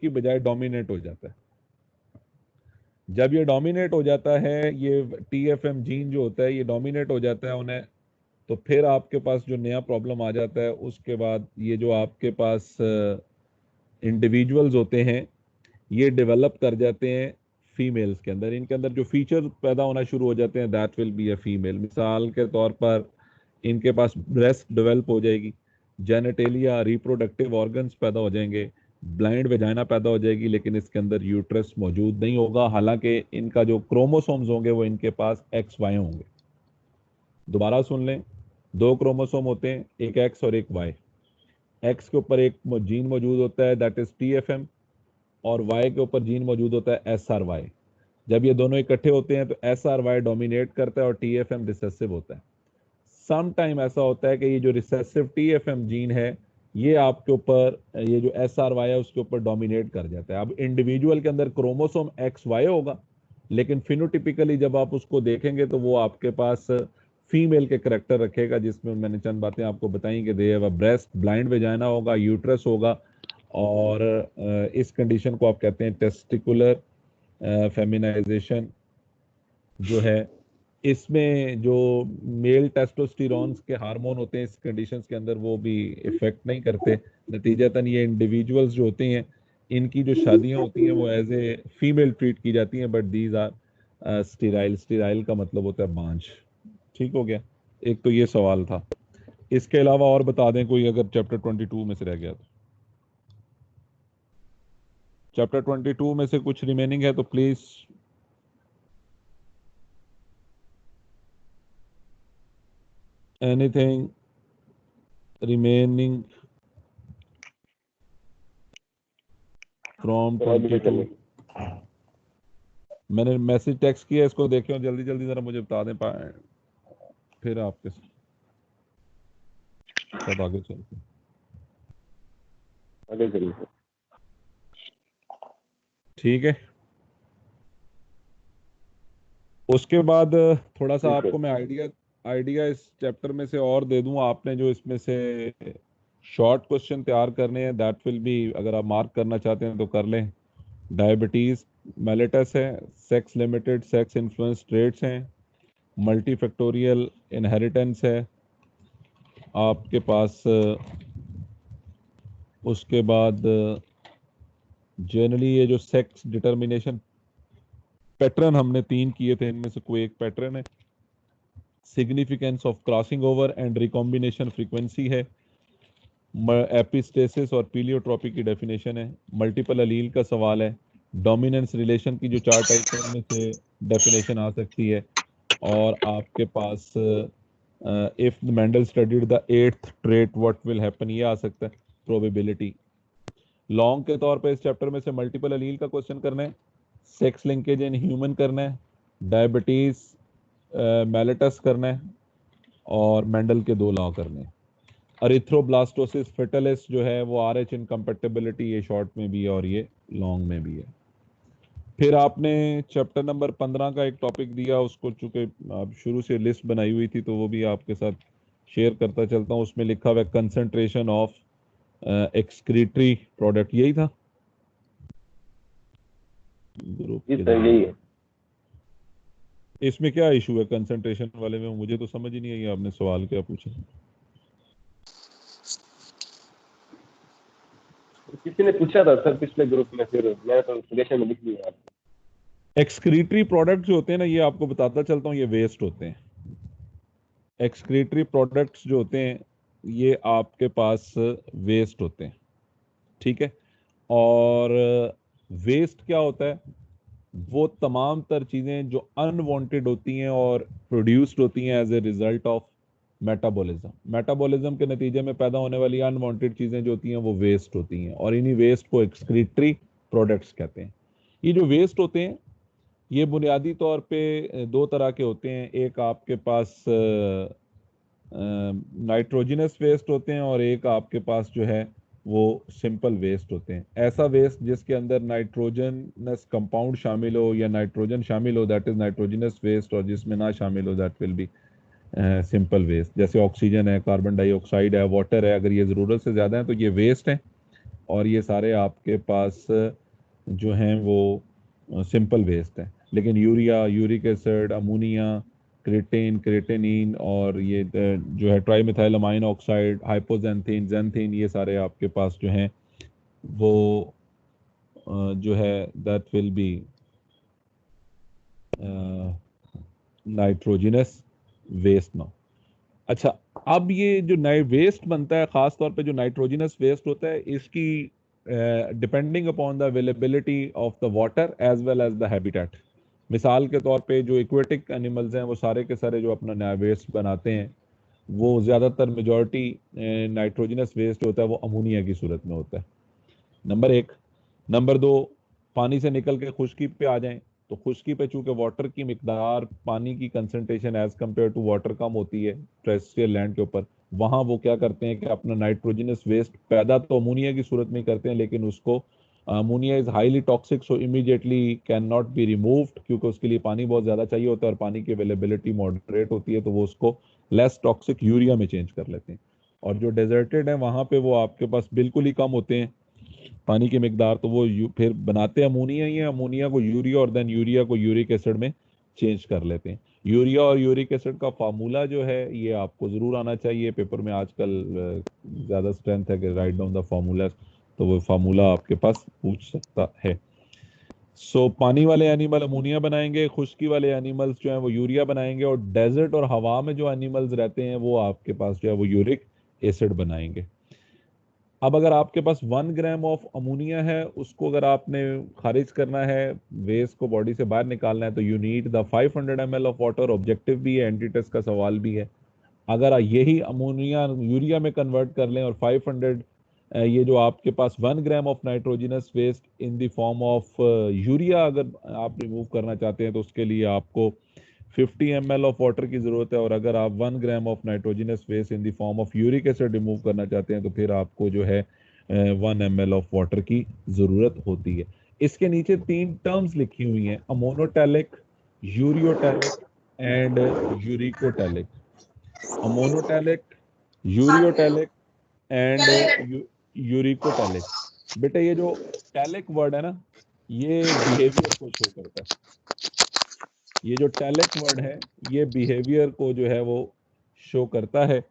की बजाय डोमिनेट हो जाता है। जब ये डोमिनेट हो जाता है, ये TFM जीन जो होता है ये डोमिनेट हो जाता है उन्हें, तो फिर आपके पास जो नया प्रॉब्लम आ जाता है, उसके बाद ये जो आपके पास इंडिविजुअल्स होते हैं ये डेवलप कर जाते हैं फीमेल्स के अंदर, इनके अंदर जो फीचर पैदा होना शुरू हो जाते हैं, that will be a female. मिसाल के तौर पर इनके पास ब्रेस्ट डेवलप हो जाएगी, जेनेटेलिया रिप्रोडक्टिव ऑर्गन्स पैदा हो जाएंगे, ब्लाइंड वेजाइना पैदा हो जाएगी, लेकिन इसके अंदर यूट्रस मौजूद नहीं होगा, हालांकि इनका जो क्रोमोसोम्स होंगे वो इनके पास XY होंगे। दोबारा सुन लें, 2 क्रोमोसोम होते हैं, एक X और एक Y। X के ऊपर एक जीन मौजूद होता है दैट इज TFM, और Y के ऊपर जीन मौजूद होता है SRY। जब ये दोनों इकट्ठे होते हैं तो SRY डोमिनेट करता है और TFM रिसेसिव होता है। सम टाइम ऐसा होता है कि ये जो रिसेसिव TFM जीन है ये आपके ऊपर, ये जो SRY है उसके ऊपर डोमिनेट कर जाता है। अब इंडिविजुअल के अंदर क्रोमोसोम XY होगा, लेकिन फिनोटिपिकली जब आप उसको देखेंगे तो वो आपके पास फीमेल के करेक्टर रखेगा, जिसमें मैंने चंद बातें आपको बताई कि दे have a breast, blind vagina होगा, यूट्रस होगा, और इस कंडीशन को आप कहते हैं टेस्टिकुलर फेमिनाइजेशन जो है। इसमें जो मेल टेस्टोस्टेरोन्स के हार्मोन होते हैं इस कंडीशंस के अंदर वो भी इफेक्ट नहीं करते। नतीजतन ये इंडिविजुअल्स जो होते हैं इनकी जो शादियां होती हैं वो एज ए फीमेल ट्रीट की जाती हैं, but these are sterile. Sterile का मतलब होता है बांझ। ठीक हो गया। एक तो ये सवाल था। इसके अलावा और बता दें कोई अगर चैप्टर 22 में से रह गया तो। चैप्टर 22 में से कुछ रिमेनिंग है तो प्लीज। Anything remaining from 22? मैंने मैसेज टेक्स्ट किया, इसको देखें और जल्दी जल्दी जरा मुझे बता दें पाए, फिर आपके साथ आगे चलते हैं। ठीक है। उसके बाद थोड़ा सा आपको मैं आइडिया इस चैप्टर में से और दे दूं। आपने जो इसमें से शॉर्ट क्वेश्चन तैयार करने हैं दैट विल बी, अगर आप मार्क करना चाहते हैं तो कर लें। डायबिटीज मेलिटस है, sex limited sex influence traits हैं, मल्टीफैक्टोरियल इनहेरिटेंस है आपके पास। उसके बाद जनरली ये जो सेक्स डिटर्मिनेशन पैटर्न हमने 3 किए थे, इनमें से कोई एक पैटर्न है। Significance of crossing over and recombination frequency है। एपिस्टेसिस और पीलियोट्रॉपी की डेफिनेशन है। मल्टीपल अलील का सवाल है। डोमिनेंस रिलेशन की जो 4 टाइप है उनमें से डेफिनेशन आ सकती है। और आपके पास if Mendel studied the 8th trait what will happen, ये आ सकता है। प्रोबेबिलिटी लॉन्ग के तौर पे इस चैप्टर में से मल्टीपल अलील का क्वेश्चन करना है, सेक्स लिंकेज इन ह्यूमन करना है, डायबिटीज मेलिटस करना है, और मेंडल के 2 लॉ करने हैं। अरिथ्रोब्लास्टोसिस फेटलिस जो है वो RH इनकम्पेटिबिलिटी, ये शॉर्ट में भी है और ये लॉन्ग में भी है। फिर आपने चैप्टर नंबर 15 का एक टॉपिक दिया, उसको चूंकि आप शुरू से लिस्ट बनाई हुई थी तो वो भी आपके साथ शेयर करता चलता हूँ। उसमें लिखा हुआ है कंसंट्रेशन ऑफ एक्सक्रीटरी प्रोडक्ट, यही था ग्रुप यही है। इसमें क्या इशू है कंसंट्रेशन वाले में, मुझे तो समझ ही नहीं आई आपने सवाल क्या पूछा। किसी ने पूछा था सर पिछले ग्रुप में, फिर मैं तो सजेशन में लिख दिया। एक्सक्रीटरी प्रोडक्ट जो होते हैं ना, ये आपको बताता चलता हूँ, ये वेस्ट होते हैं। एक्सक्रीटरी प्रोडक्ट्स जो होते हैं ये आपके पास वेस्ट होते हैं। ठीक है। और वेस्ट क्या होता है, वो तमाम तर चीजें जो अनवांटेड होती हैं और प्रोड्यूस्ड होती हैं as a result of metabolism. Metabolism के नतीजे में पैदा होने वाली अनवांटेड चीजें जो होती हैं वो वेस्ट होती हैं, और इन्हीं वेस्ट को एक्सक्रीटरी प्रोडक्ट्स कहते हैं। ये जो वेस्ट होते हैं ये बुनियादी तौर पे 2 तरह के होते हैं। एक आपके पास नाइट्रोजनस वेस्ट होते हैं, और एक आपके पास जो है वो सिंपल वेस्ट होते हैं। ऐसा वेस्ट जिसके अंदर नाइट्रोजनस कंपाउंड शामिल हो या नाइट्रोजन शामिल हो, दैट इज नाइट्रोजनस वेस्ट, और जिसमें ना शामिल हो that will be simple waste. जैसे ऑक्सीजन है, कार्बन डाइऑक्साइड है, वाटर है, अगर ये ज़रूरत से ज़्यादा है तो ये वेस्ट है। और ये सारे आपके पास जो हैं वो सिंपल वेस्ट हैं। लेकिन urea, uric acid, ammonia, creatinine और ये जो है trimethyl amine oxide, hypoxanthine, xanthine, ये सारे आपके पास जो हैं वो जो है that will be nitrogenous waste now. अच्छा, अब ये जो नए वेस्ट बनता है, खास तौर पे जो नाइट्रोजिनस वेस्ट होता है, इसकी depending upon the availability of the water as well as the habitat. मिसाल के तौर पे जो एक्वेटिक एनिमल्स हैं वो सारे के सारे जो अपना नया वेस्ट बनाते हैं वो ज़्यादातर मेजॉरिटी नाइट्रोजिनस वेस्ट होता है वो अमोनिया की सूरत में होता है, नंबर एक। नंबर दो, पानी से निकल के खुश्की पे आ जाएं तो खुश्की पे चूंकि वाटर की मिकदार, पानी की concentration as compared to water कम होती है टेरेस्ट्रियल लैंड के ऊपर, वहां वो क्या करते हैं कि अपना नाइट्रोजनस वेस्ट पैदा तो अमोनिया की सूरत में करते हैं, लेकिन उसको ammonia is highly toxic so immediately can not be removed, क्योंकि उसके लिए पानी बहुत ज़्यादा चाहिए होता है और पानी की अवेलेबिलिटी मॉडरेट होती है, तो वो उसको लेस टॉक्सिक यूरिया में चेंज कर लेते हैं। और जो डेजर्टेड है वहां पे वो आपके पास बिल्कुल ही कम होते हैं पानी की मिकदार, तो वो फिर बनाते अमोनिया ही है, अमोनिया को यूरिया और देन यूरिया को यूरिक एसिड में चेंज कर लेते हैं। यूरिया और यूरिक एसिड का फार्मूला जो है ये आपको ज़रूर आना चाहिए, पेपर में आजकल ज़्यादा स्ट्रेंथ है कि राइट डाउन द फार्मूला, तो वो फार्मूला आपके पास पूछ सकता है। सो पानी वाले एनिमल अमोनिया बनाएंगे, खुश्की वाले एनिमल्स जो हैं वो यूरिया बनाएंगे, और डेजर्ट और हवा में जो एनिमल्स रहते हैं वो आपके पास जो है वो यूरिक एसिड बनाएंगे। अब अगर आपके पास 1 ग्राम ऑफ अमोनिया है, उसको अगर आपने खारिज करना है, वेस्ट को बॉडी से बाहर निकालना है, तो you need the 500 ml of water. Objective भी है, एंटी टेस्ट का सवाल भी है। अगर यही अमोनिया यूरिया में कन्वर्ट कर लें और 500 ये जो आपके पास 1 gram of nitrogenous waste in the form of urea अगर आप रिमूव करना चाहते हैं, तो उसके लिए आपको 50 ml ऑफ वाटर की ज़रूरत है। और अगर आप 1 gram of nitrogenous waste in the form of uric acid remove करना चाहते हैं, तो फिर आपको जो है 1 ml ऑफ वाटर की ज़रूरत होती है। इसके नीचे 3 टर्म्स लिखी हुई हैं, ammonotelic, ureotelic and uricotelic. Ammonotelic, ureotelic and uricotelic. बेटा ये जो टैलिक वर्ड है ना, ये बिहेवियर को शो करता है। ये जो टैलिक वर्ड है ये बिहेवियर को जो है वो शो करता है।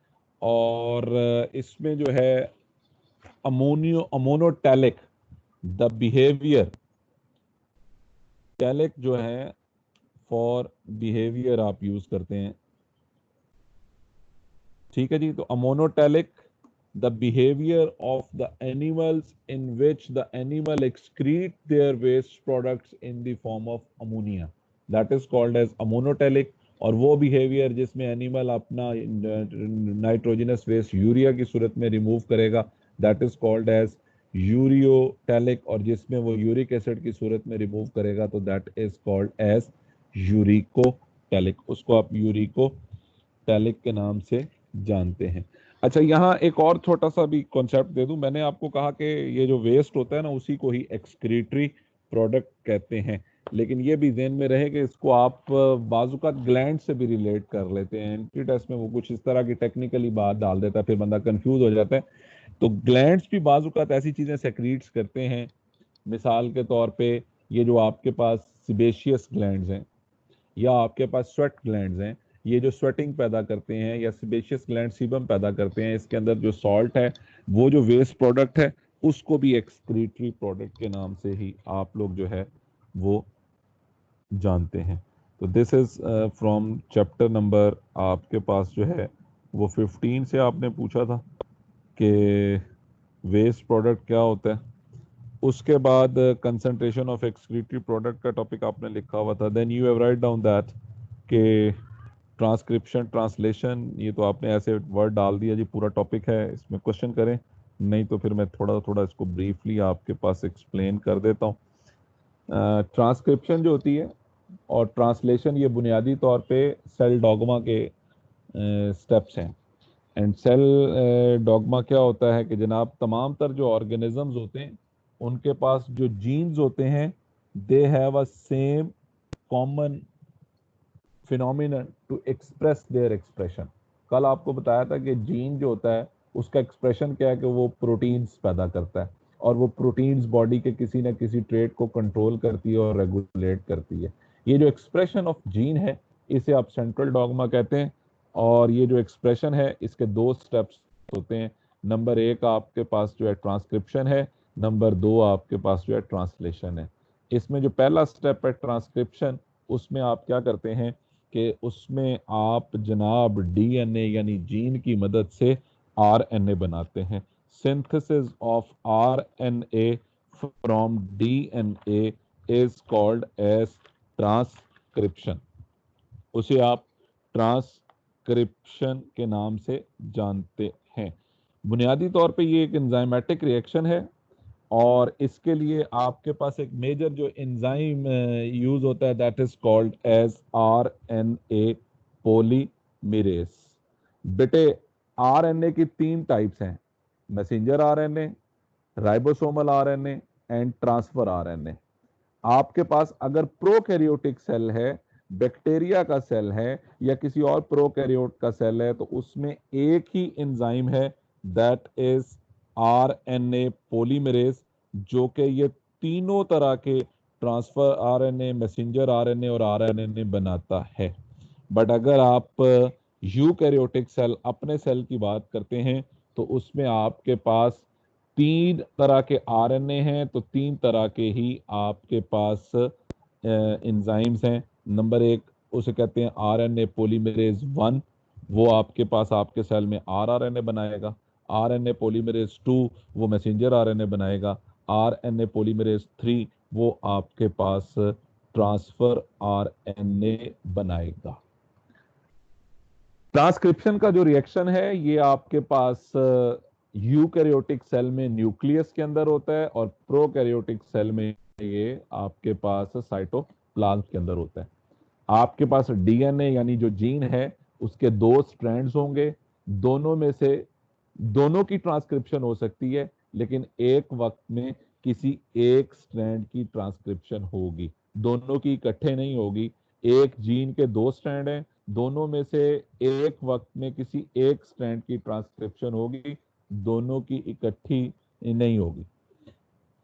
और इसमें जो है अमोनोटैलिक, द बिहेवियर, टैलिक जो है फॉर बिहेवियर आप यूज करते हैं, ठीक है जी। तो ammonotelic, the behaviour of the animals in which the animal excrete their waste products in the form of ammonia, that is called as ammonotelic. और वो बिहेवियर जिसमें एनिमल अपना नाइट्रोजनस वेस्ट यूरिया की सूरत में रिमूव करेगा, that is called as ureotelic. और जिसमें वो यूरिक एसिड की सूरत में रिमूव करेगा तो that is called as uricotelic. उसको आप यूरिकोटैलिक के नाम से जानते हैं। अच्छा, यहाँ एक और छोटा सा भी कॉन्सेप्ट दे दूं। मैंने आपको कहा कि ये जो वेस्ट होता है ना उसी को ही एक्सक्रीटरी प्रोडक्ट कहते हैं, लेकिन ये भी ध्यान में रहे कि इसको आप बाजुकात ग्लैंड से भी रिलेट कर लेते हैं। एंट्री टेस्ट में वो कुछ इस तरह की टेक्निकली बात डाल देता है, फिर बंदा कंफ्यूज हो जाता है। तो ग्लैंड्स भी बाजुकात ऐसी चीजें सेक्रीट्स करते हैं। मिसाल के तौर पे ये जो आपके पास सिबेशियस ग्लैंड्स हैं या आपके पास स्वेट ग्लैंड्स हैं, ये जो स्वेटिंग पैदा करते हैं, या सिबेशियस ग्लैंड सीबम पैदा करते हैं, इसके अंदर जो सॉल्ट है वो जो वेस्ट प्रोडक्ट है उसको भी एक्सक्रीटरी प्रोडक्ट के नाम से ही आप लोग जो है वो जानते हैं। तो this is from chapter number आपके पास जो है वो 15 से आपने पूछा था कि वेस्ट प्रोडक्ट क्या होता है। उसके बाद कंसंट्रेशन ऑफ एक्सक्रीटरी प्रोडक्ट का टॉपिक आपने लिखा हुआ था। Then you have write down that कि ट्रांसक्रिप्शन, ट्रांसलेशन, ये तो आपने ऐसे वर्ड डाल दिया जी, पूरा टॉपिक है, इसमें क्वेश्चन करें, नहीं तो फिर मैं थोड़ा थोड़ा इसको ब्रीफली आपके पास एक्सप्लेन कर देता हूँ। ट्रांसक्रिप्शन जो होती है और ट्रांसलेशन, ये बुनियादी तौर पे सेल डॉगमा के स्टेप्स हैं। एंड सेल डॉगमा क्या होता है कि जनाब तमाम तर जो ऑर्गेनिजम्स होते हैं उनके पास जो जीन्स होते हैं, they have a same common phenomenon to express their expression. कल आपको बताया था कि जीन जो होता है उसका एक्सप्रेशन क्या है कि वो प्रोटीन्स पैदा करता है। और वो प्रोटीन्स बॉडी के किसी न किसी ट्रेट को कंट्रोल करती है और रेगुलेट करती है। ये जो एक्सप्रेशन ऑफ जीन है इसे आप सेंट्रल डॉगमा कहते हैं। और ये जो एक्सप्रेशन है इसके 2 स्टेप्स होते हैं। नंबर 1 आपके पास जो है ट्रांसक्रिप्शन है, नंबर 2 आपके पास जो है ट्रांसलेशन है। इसमें जो पहला स्टेप है ट्रांसक्रिप्शन, उसमें आप क्या करते हैं कि उसमें आप जनाब डीएनए यानी जीन की मदद से आरएनए बनाते हैं। Synthesis of RNA from DNA is called as transcription. उसे आप ट्रांसक्रिप्शन के नाम से जानते हैं। बुनियादी तौर पे ये एक एंजाइमेटिक रिएक्शन है और इसके लिए आपके पास एक मेजर जो एंजाइम यूज होता है that is called as RNA polymerase. बेटे आरएनए की 3 टाइप्स हैं, messenger RNA, ribosomal RNA and transfer RNA. आपके पास अगर प्रोकैरियोटिक सेल है, बैक्टीरिया का सेल है या किसी और प्रोकैरियोट का सेल है, तो उसमें एक ही एंजाइम है दैट इज आरएनए पॉलीमरेज, जो कि ये तीनों तरह के ट्रांसफर आरएनए, मैसेंजर आरएनए और आरएनए बनाता है। बट अगर आप यूकैरियोटिक सेल, अपने सेल की बात करते हैं, तो उसमें आपके पास 3 तरह के आरएनए हैं, तो 3 तरह के ही आपके पास एंजाइम्स हैं। नंबर 1 उसे कहते हैं आरएनए पॉलीमरेज 1, वो आपके पास आपके सेल में आरएनए बनाएगा। आरएनए पॉलीमरेज 2 वो मैसेंजर आरएनए बनाएगा। आरएनए पॉलीमरेज 3 वो आपके पास ट्रांसफर आरएनए बनाएगा। ट्रांसक्रिप्शन का जो रिएक्शन है ये आपके पास यूकैरियोटिक सेल में न्यूक्लियस के अंदर होता है और प्रोकैरियोटिक सेल में ये आपके पास साइटोप्लाज्म के अंदर होता है। आपके पास डीएनए यानी जो जीन है उसके 2 स्ट्रैंड्स होंगे, दोनों में से दोनों की ट्रांसक्रिप्शन हो सकती है, लेकिन एक वक्त में किसी एक स्ट्रैंड की ट्रांसक्रिप्शन होगी, दोनों की इकट्ठे नहीं होगी। एक जीन के 2 स्ट्रैंड हैं, दोनों में से एक वक्त में किसी एक स्ट्रैंड की ट्रांसक्रिप्शन होगी, दोनों की इकट्ठी नहीं होगी।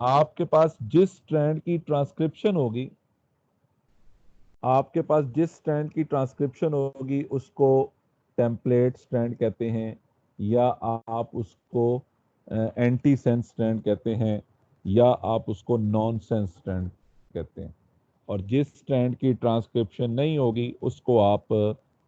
आपके पास जिस स्ट्रैंड की ट्रांसक्रिप्शन होगी, आपके पास जिस स्ट्रैंड की ट्रांसक्रिप्शन होगी उसको टेम्पलेट स्ट्रैंड कहते हैं, या आप उसको एंटी सेंस स्ट्रैंड कहते हैं, या आप उसको नॉन सेंस स्ट्रैंड कहते हैं। और जिस स्ट्रैंड की ट्रांसक्रिप्शन नहीं होगी उसको आप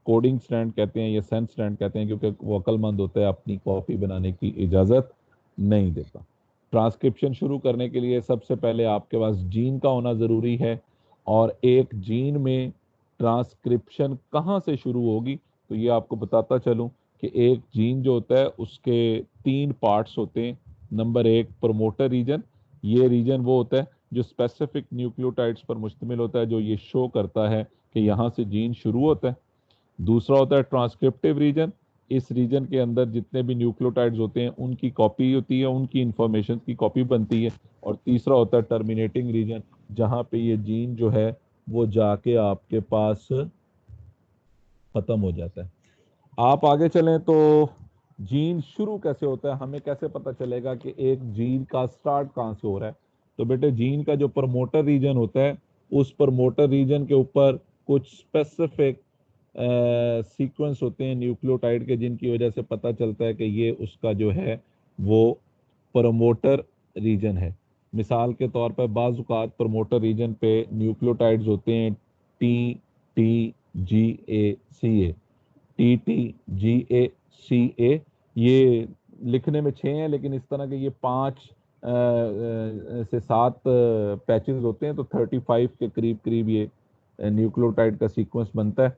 कोडिंग स्ट्रैंड कहते हैं या सेंस स्ट्रैंड कहते हैं, क्योंकि वो अक्लमंद होता है, अपनी कॉपी बनाने की इजाज़त नहीं देता। ट्रांसक्रिप्शन शुरू करने के लिए सबसे पहले आपके पास जीन का होना ज़रूरी है, और एक जीन में ट्रांसक्रिप्शन कहाँ से शुरू होगी तो ये आपको बताता चलूं कि एक जीन जो होता है उसके 3 पार्ट्स होते हैं। नंबर 1 प्रमोटर रीजन, ये रीजन वो होता है जो स्पेसिफिक न्यूक्लियोटाइड्स पर मुश्तमिल होता है, जो ये शो करता है कि यहाँ से जीन शुरू होता है। दूसरा होता है ट्रांसक्रिप्टिव रीजन, इस रीजन के अंदर जितने भी न्यूक्लियोटाइड्स होते हैं उनकी कॉपी होती है, उनकी इंफॉर्मेशन की कॉपी बनती है। और तीसरा होता है टर्मिनेटिंग रीजन, जहाँ पे ये जीन जो है वो जाके आपके पास खत्म हो जाता है। आप आगे चलें तो जीन शुरू कैसे होता है, हमें कैसे पता चलेगा कि एक जीन का स्टार्ट कहाँ से हो रहा है। तो बेटे जीन का जो प्रमोटर रीजन होता है उस प्रमोटर रीजन के ऊपर कुछ स्पेसिफिक सीक्वेंस होते हैं न्यूक्लियोटाइड के, जिनकी वजह से पता चलता है कि ये उसका जो है वो प्रमोटर रीजन है। मिसाल के तौर पर बाज़ औक़ात प्रमोटर रीजन पे न्यूक्लियोटाइड्स होते हैं TTGACA, TTGACA। ये लिखने में 6 हैं, लेकिन इस तरह के ये 5 से 7 पैचेस होते हैं, तो 35 के करीब करीब ये न्यूक्लियोटाइड का सीक्वेंस बनता है।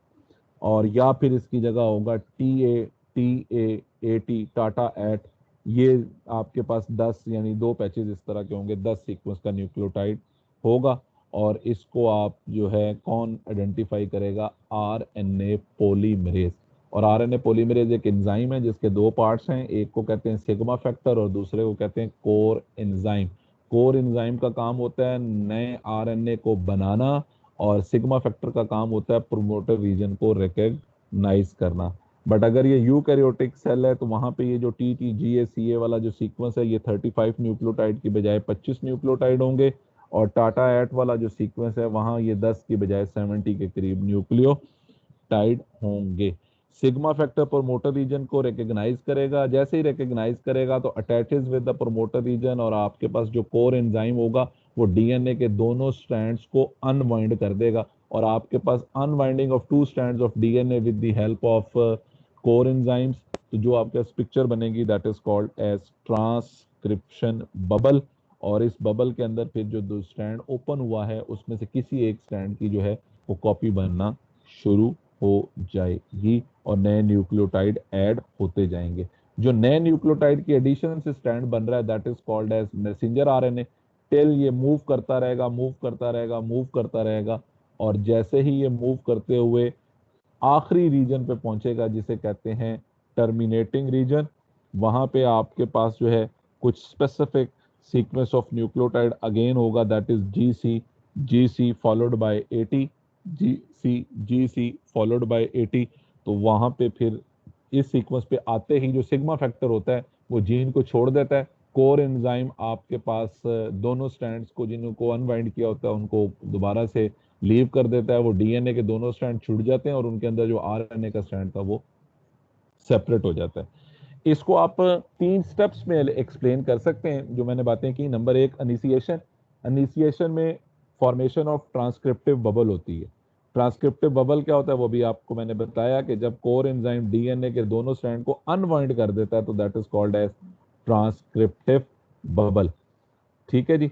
और या फिर इसकी जगह होगा TATAAT, टाटा एट। ये आपके पास 10 यानी 2 पैचेस इस तरह के होंगे, 10 सीक्वेंस का न्यूक्लियोटाइड होगा। और इसको आप जो है कौन आइडेंटिफाई करेगा, आरएनए पॉलीमरेज। और आरएनए पॉलीमरेज एक एंजाइम है जिसके 2 पार्ट्स हैं, एक को कहते हैं सिग्मा फैक्टर और दूसरे को कहते हैं कोर एंजाइम। कोर एंजाइम का काम होता है नए आरएनए को बनाना, और सिग्मा फैक्टर का काम होता है प्रोमोटर रीजन को रिकॉग्नाइज करना। बट अगर ये यूकैरियोटिक सेल है तो वहां पे ये जो TTGA वाला जो सीक्वेंस है ये 35 न्यूक्लियोटाइड की बजाय 25 न्यूक्लियोटाइड होंगे, और टाटा एट वाला जो सीक्वेंस है वहां ये 10 की बजाय 70 के करीब न्यूक्लियोटाइड होंगे। सिग्मा फैक्टर प्रोमोटर रीजन को रिकॉग्नाइज करेगा, जैसे ही रिकॉग्नाइज करेगा तो attaches with the promoter region, और आपके पास जो कोर एंजाइम होगा वो डीएनए के दोनों स्ट्रैंड्स को अनवाइंड कर देगा, और आपके पास unwinding of 2 strands of DNA with the help of core enzymes, तो जो आपके पास पिक्चर बनेगी that is called as transcription bubble. और इस बबल के अंदर फिर जो 2 स्ट्रैंड ओपन हुआ है उसमें से किसी एक स्ट्रैंड की जो है वो कॉपी बनना शुरू हो जाएगी और नए न्यूक्लियोटाइड ऐड होते जाएंगे। जो नए न्यूक्लियोटाइड की एडिशन से स्ट्रैंड बन रहा है that is called as messenger RNA. Till ये मूव करता रहेगा, मूव करता रहेगा, मूव करता रहेगा, और जैसे ही ये मूव करते हुए आखिरी रीजन पे पहुंचेगा जिसे कहते हैं टर्मिनेटिंग रीजन, वहां पे आपके पास जो है कुछ specific sequence of nucleotide again होगा that is GC followed by AT, GC followed by AT। तो वहां पे फिर इस सीक्वेंस पे आते ही जो सिग्मा फैक्टर होता है वो जीन को छोड़ देता है। कोर एंजाइम आपके पास दोनों स्ट्रैंड्स को जिनको अनवाइंड किया होता है उनको दोबारा से लीव कर देता है, वो डीएनए के दोनों स्ट्रैंड छूट जाते हैं और उनके अंदर जो आरएनए का स्ट्रैंड था वो सेपरेट हो जाता है। इसको आप 3 स्टेप्स में एक्सप्लेन कर सकते हैं जो मैंने बातें की। Number 1 initiation. इनिशिएशन में फॉर्मेशन ऑफ ट्रांसक्रिप्टिव बबल होती है। ट्रांसक्रिप्टिव बबल क्या होता है वो भी आपको मैंने बताया कि जब कोर एंजाइम डीएनए के दोनों स्ट्रैंड को अनवाइंड कर देता है तो that is called as transcriptive bubble. ठीक है जी।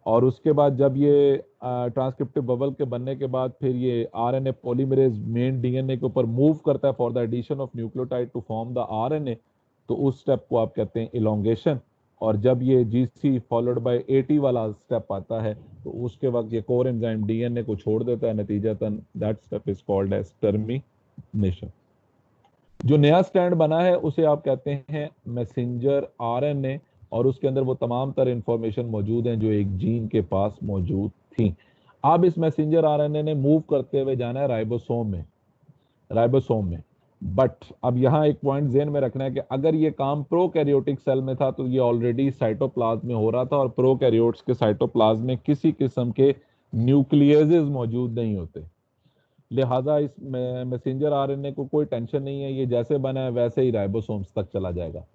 और उसके बाद जब ये ट्रांसक्रिप्टिव बबल के बनने के बाद फिर ये आरएनए पॉलीमरेज मेन डीएनए के ऊपर मूव करता है for the addition of nucleotide to form the RNA, तो उस स्टेप को आप कहते हैं इलोंगेशन। और जब ये GC फॉलोड बाय AT वाला स्टेप आता है तो उसके वक्त ये कोर एंजाइम डीएनए को छोड़ देता है, नतीजतन that step is called as termination. जो नया स्टैंड बना है उसे आप कहते हैं मैसेंजर आरएनए, और उसके अंदर वो तमाम तरह इंफॉर्मेशन मौजूद हैं जो एक जीन के पास मौजूद थी। अब इस मैसेंजर आरएनए ने मूव करते हुए जाना है राइबोसोम में। बट अब यहाँ एक पॉइंट ज़हन में रखना है कि अगर ये काम प्रोकैरियोटिक सेल में था तो ये ऑलरेडी साइटोप्लाज्म में हो रहा था, और प्रोकैरियोट्स के साइटोप्लाज्म में किसी किस्म के न्यूक्लियसेस मौजूद नहीं होते, लिहाजा इस मैसेंजर आरएनए को कोई टेंशन नहीं है, ये जैसे बना है वैसे ही राइबोसोम्स तक चला जाएगा।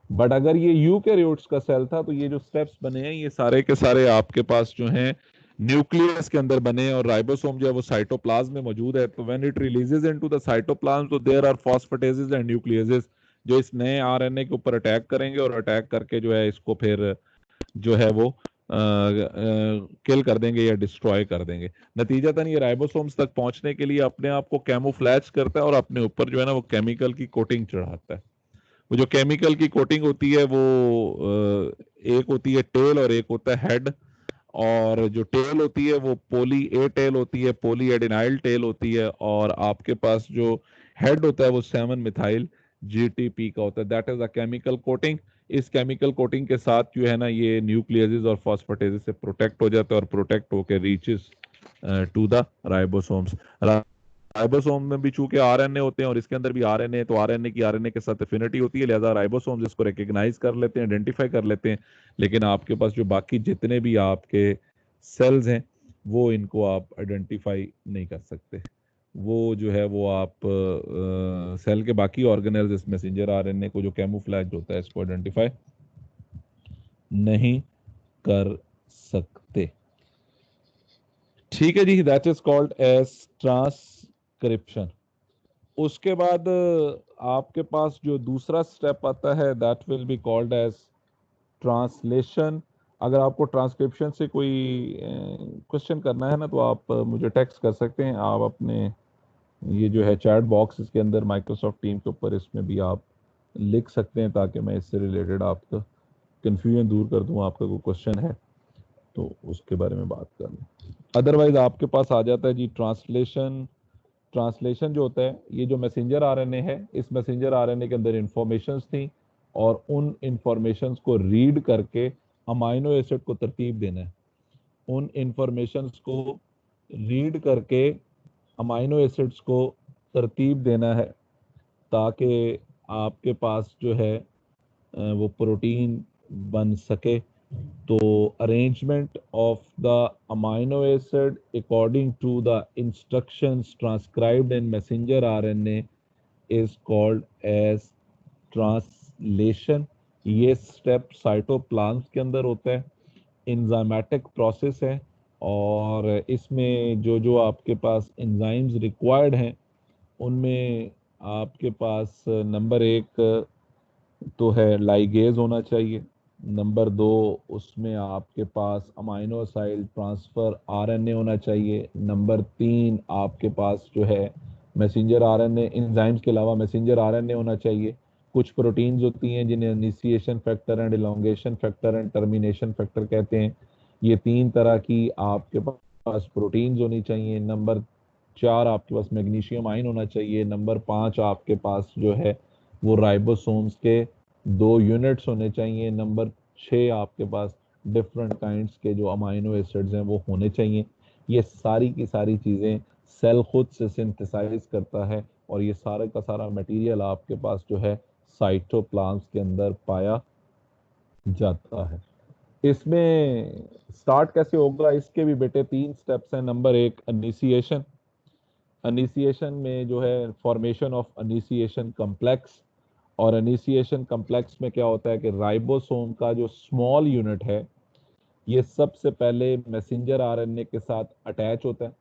बट अगर ये यूकैरियोट्स का सेल था तो ये जो स्टेप्स बने हैं ये सारे के सारे आपके पास जो हैं न्यूक्लियस के अंदर बने हैं, और राइबोसोम जो है वो साइटोप्लाज्म में मौजूद है। तो when it releases into the cytoplasm तो देयर आर फॉस्फेटेजेस एंड न्यूक्लियसेस जो इस नए आरएनए के ऊपर अटैक करेंगे, और अटैक करके जो है इसको फिर जो है वो किल कर देंगे या डिस्ट्रॉय कर देंगे। नतीजतन ये राइबोसोम्स तक पहुंचने के लिए अपने आप को कैमोफ्लैज करता है और अपने ऊपर जो है ना वो केमिकल की कोटिंग चढ़ाता है। वो जो केमिकल की कोटिंग होती है वो एक होती है टेल और एक होता है हेड। और जो टेल होती है वो पोली ए टेल होती है, पोली एडिनाइल टेल होती है, और आपके पास जो हेड होता है वो 7 मिथाइल GTP का होता है। That is a chemical coating. इस केमिकल कोटिंग के साथ जो है ना ये न्यूक्लियसेस और फॉस्फेटेजेस से प्रोटेक्ट हो जाता है और प्रोटेक्ट होकर reaches to the ribosomes. Ribosome में भी चूंकि आरएनए होते हैं और इसके अंदर भी आरएनए, तो आरएनए की आरएनए के साथ एफिनिटी होती है, लिहाजा राइबोसोम्स इसको रिकॉग्नाइज कर लेते हैं, आइडेंटिफाई कर लेते हैं। लेकिन आपके पास जो बाकी जितने भी आपके सेल्स हैं वो इनको आप आइडेंटिफाई नहीं कर सकते। वो जो है वो आप सेल के बाकी ऑर्गेनेल्स इस मैसेंजर आरएनए को जो कैमोफ्लेज होता है इसको आइडेंटिफाई नहीं कर सकते। ठीक है जी, that is called as transcription. उसके बाद आपके पास जो दूसरा स्टेप आता है that will be called as translation. अगर आपको ट्रांसक्रिप्शन से कोई क्वेश्चन करना है ना तो आप मुझे टेक्स्ट कर सकते हैं। आप अपने ये जो है चैट बॉक्स इसके अंदर माइक्रोसॉफ्ट टीम के ऊपर इसमें भी आप लिख सकते हैं ताकि मैं इससे रिलेटेड आपका कंफ्यूजन दूर कर दूं। आपका कोई क्वेश्चन है तो उसके बारे में बात कर लें। अदरवाइज आपके पास आ जाता है जी ट्रांसलेशन। ट्रांसलेशन जो होता है ये जो मैसेंजर आरएनए है इस मैसेंजर आरएनए के अंदर इंफॉर्मेशंस थी और उन इंफॉर्मेशंस को रीड करके अमाइनो एसिड को तरतीब देना है। उन इंफॉर्मेशंस को रीड करके अमाइनो एसिड्स को तरतीब देना है ताकि आपके पास जो है वो प्रोटीन बन सके। तो arrangement of the amino acid according to the instructions transcribed in messenger RNA is called as translation. ये स्टेप साइटोप्लाज्म के अंदर होता है, एंजाइमेटिक प्रोसेस है, और इसमें जो जो आपके पास एंजाइम्स रिक्वायर्ड हैं उनमें आपके पास नंबर 1 तो है लाइगेज होना चाहिए, नंबर 2 उसमें आपके पास अमाइनो एसिड ट्रांसफर आरएनए होना चाहिए, नंबर 3 आपके पास जो है मैसेंजर आरएनए, एंजाइम्स के अलावा मैसेंजर आरएनए होना चाहिए। कुछ प्रोटीन्स होती हैं जिन्हें initiation factor and elongation factor and termination factor कहते हैं। ये 3 तरह की आपके पास प्रोटीन्स होनी चाहिए। नंबर 4 आपके पास मैग्नीशियम आयन होना चाहिए। नंबर 5 आपके पास जो है वो राइबोसोम्स के 2 यूनिट्स होने चाहिए। नंबर 6 आपके पास डिफरेंट काइंड्स के जो अमाइनो एसिड्स हैं वो होने चाहिए। ये सारी की सारी चीज़ें सेल खुद से सिंथेसाइज करता है और ये सारे का सारा मटेरियल आपके पास जो है साइटोप्लाज्म के अंदर पाया जाता है। इसमें स्टार्ट कैसे होगा, इसके भी बेटे 3 स्टेप्स हैं। Number 1 initiation. इनिशिएशन में जो है फॉर्मेशन ऑफ इनिशिएशन कॉम्प्लेक्स, और इनिशिएशन कॉम्प्लेक्स में क्या होता है कि राइबोसोम का जो स्मॉल यूनिट है ये सबसे पहले मैसेंजर आरएनए के साथ अटैच होता है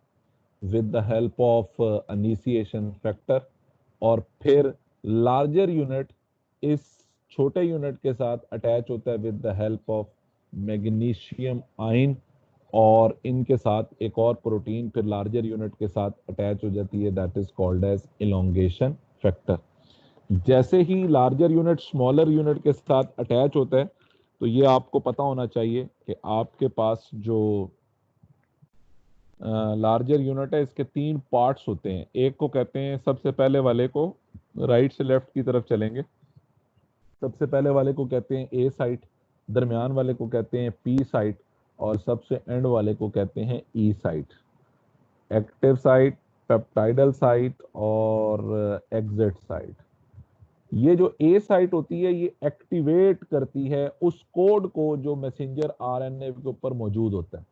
with the help of initiation factor, और फिर लार्जर यूनिट इस छोटे यूनिट के साथ अटैच होता है with the help of magnesium ion, और इनके साथ एक और प्रोटीन फिर लार्जर यूनिट के साथ अटैच हो जाती है, that is called as elongation factor. जैसे ही लार्जर यूनिट स्मॉलर यूनिट के साथ अटैच होता है तो ये आपको पता होना चाहिए कि आपके पास जो लार्जर यूनिट है इसके 3 पार्ट्स होते हैं। एक को कहते हैं, सबसे पहले वाले को राइट से लेफ्ट की तरफ चलेंगे, सबसे पहले वाले को कहते हैं ए साइट, दरमियान वाले को कहते हैं पी साइट, और सबसे एंड वाले को कहते हैं E site. Active site, peptidyl site और एग्जिट साइट। ये जो ए साइट होती है ये एक्टिवेट करती है उस कोड को जो मैसेंजर आरएनए के ऊपर मौजूद होता है।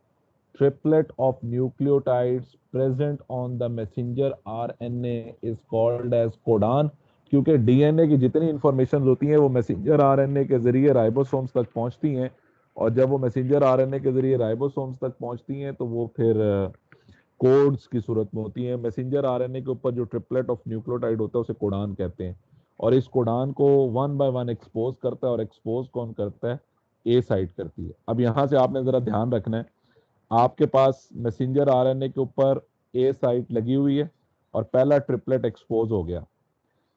Triplet of nucleotides present on the messenger RNA is called as codon, क्योंकि डीएनए की जितनी इंफॉर्मेशन होती हैं वो मैसेंजर आरएनए के जरिए राइबोसोम्स तक पहुंचती हैं, और जब वो मैसेंजर आरएनए के जरिए राइबोसोम्स तक पहुंचती हैं तो वो फिर कोड्स की सूरत में होती है। मैसेंजर आरएनए के ऊपर जो ट्रिपलेट ऑफ न्यूक्लियोटाइड होता है उसे कोडान कहते हैं, और इस कोडान को 1 बाय 1 एक्सपोज करता है, और एक्सपोज कौन करता है, ए साइट करती है। अब यहां से आपने जरा ध्यान रखना है, आपके पास मैसेंजर आरएनए के ऊपर ए साइट लगी हुई है और पहला ट्रिपलेट एक्सपोज हो गया।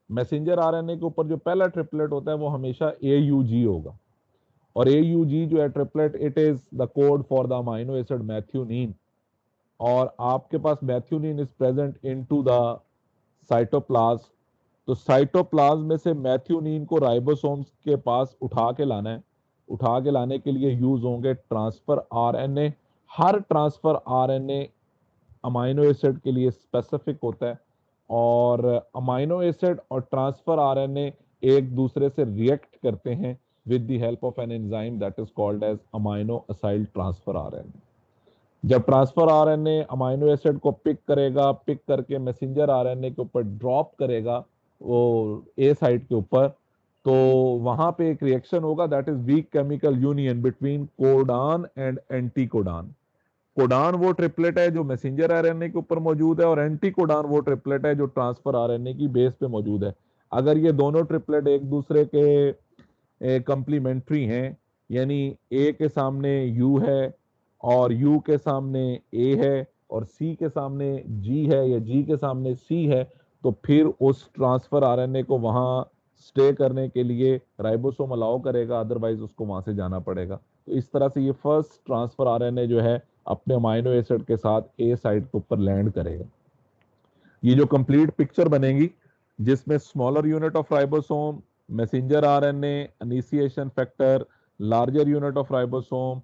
मैसेंजर आरएनए के ऊपर जो पहला ट्रिपलेट होता है वो हमेशा AUG होगा, और AUG जो है triplet, it is the code for the amino acid methionine, और आपके पास methionine is present into the cytoplasm. तो साइटोप्लाज्म में से मैथ्यूनिन को राइबोसोम्स के पास उठा के लाना है। उठा के लाने के लिए यूज होंगे ट्रांसफर आरएनए। हर ट्रांसफर आरएनए अमाइनो एसिड के लिए स्पेसिफिक होता है, और अमाइनो एसिड और ट्रांसफर आरएनए एक दूसरे से रिएक्ट करते हैं with the help of an enzyme that is called as amino acid transfer RNA. जब ट्रांसफर आरएनए अमाइनो एसिड को पिक करेगा, पिक करके मैसेंजर आरएनए के ऊपर ड्रॉप करेगा वो ए साइट के ऊपर, तो वहां पे एक रिएक्शन होगा that is weak chemical union between codon and anti codon. Codon वो ट्रिपलेट है जो मैसेंजर आरएनए के ऊपर मौजूद है, और एंटी कोडान वो ट्रिपलेट है जो ट्रांसफर आरएनए की बेस पे मौजूद है। अगर ये दोनों ट्रिपलेट एक दूसरे के कंप्लीमेंट्री हैं, यानी ए के सामने यू है और यू के सामने ए है और सी के सामने जी है या जी के सामने सी है, तो फिर उस ट्रांसफर आरएनए को वहां स्टे करने के लिए राइबोसोम अलाउ करेगा, अदरवाइज उसको वहां से जाना पड़ेगा। तो इस तरह से ये फर्स्ट ट्रांसफर आरएनए जो है अपने अमाइनो एसिड के साथ ए साइट के ऊपर लैंड करेगा। ये जो कंप्लीट पिक्चर बनेगी जिसमें smaller unit of ribosome, messenger RNA, initiation factor, larger unit of ribosome,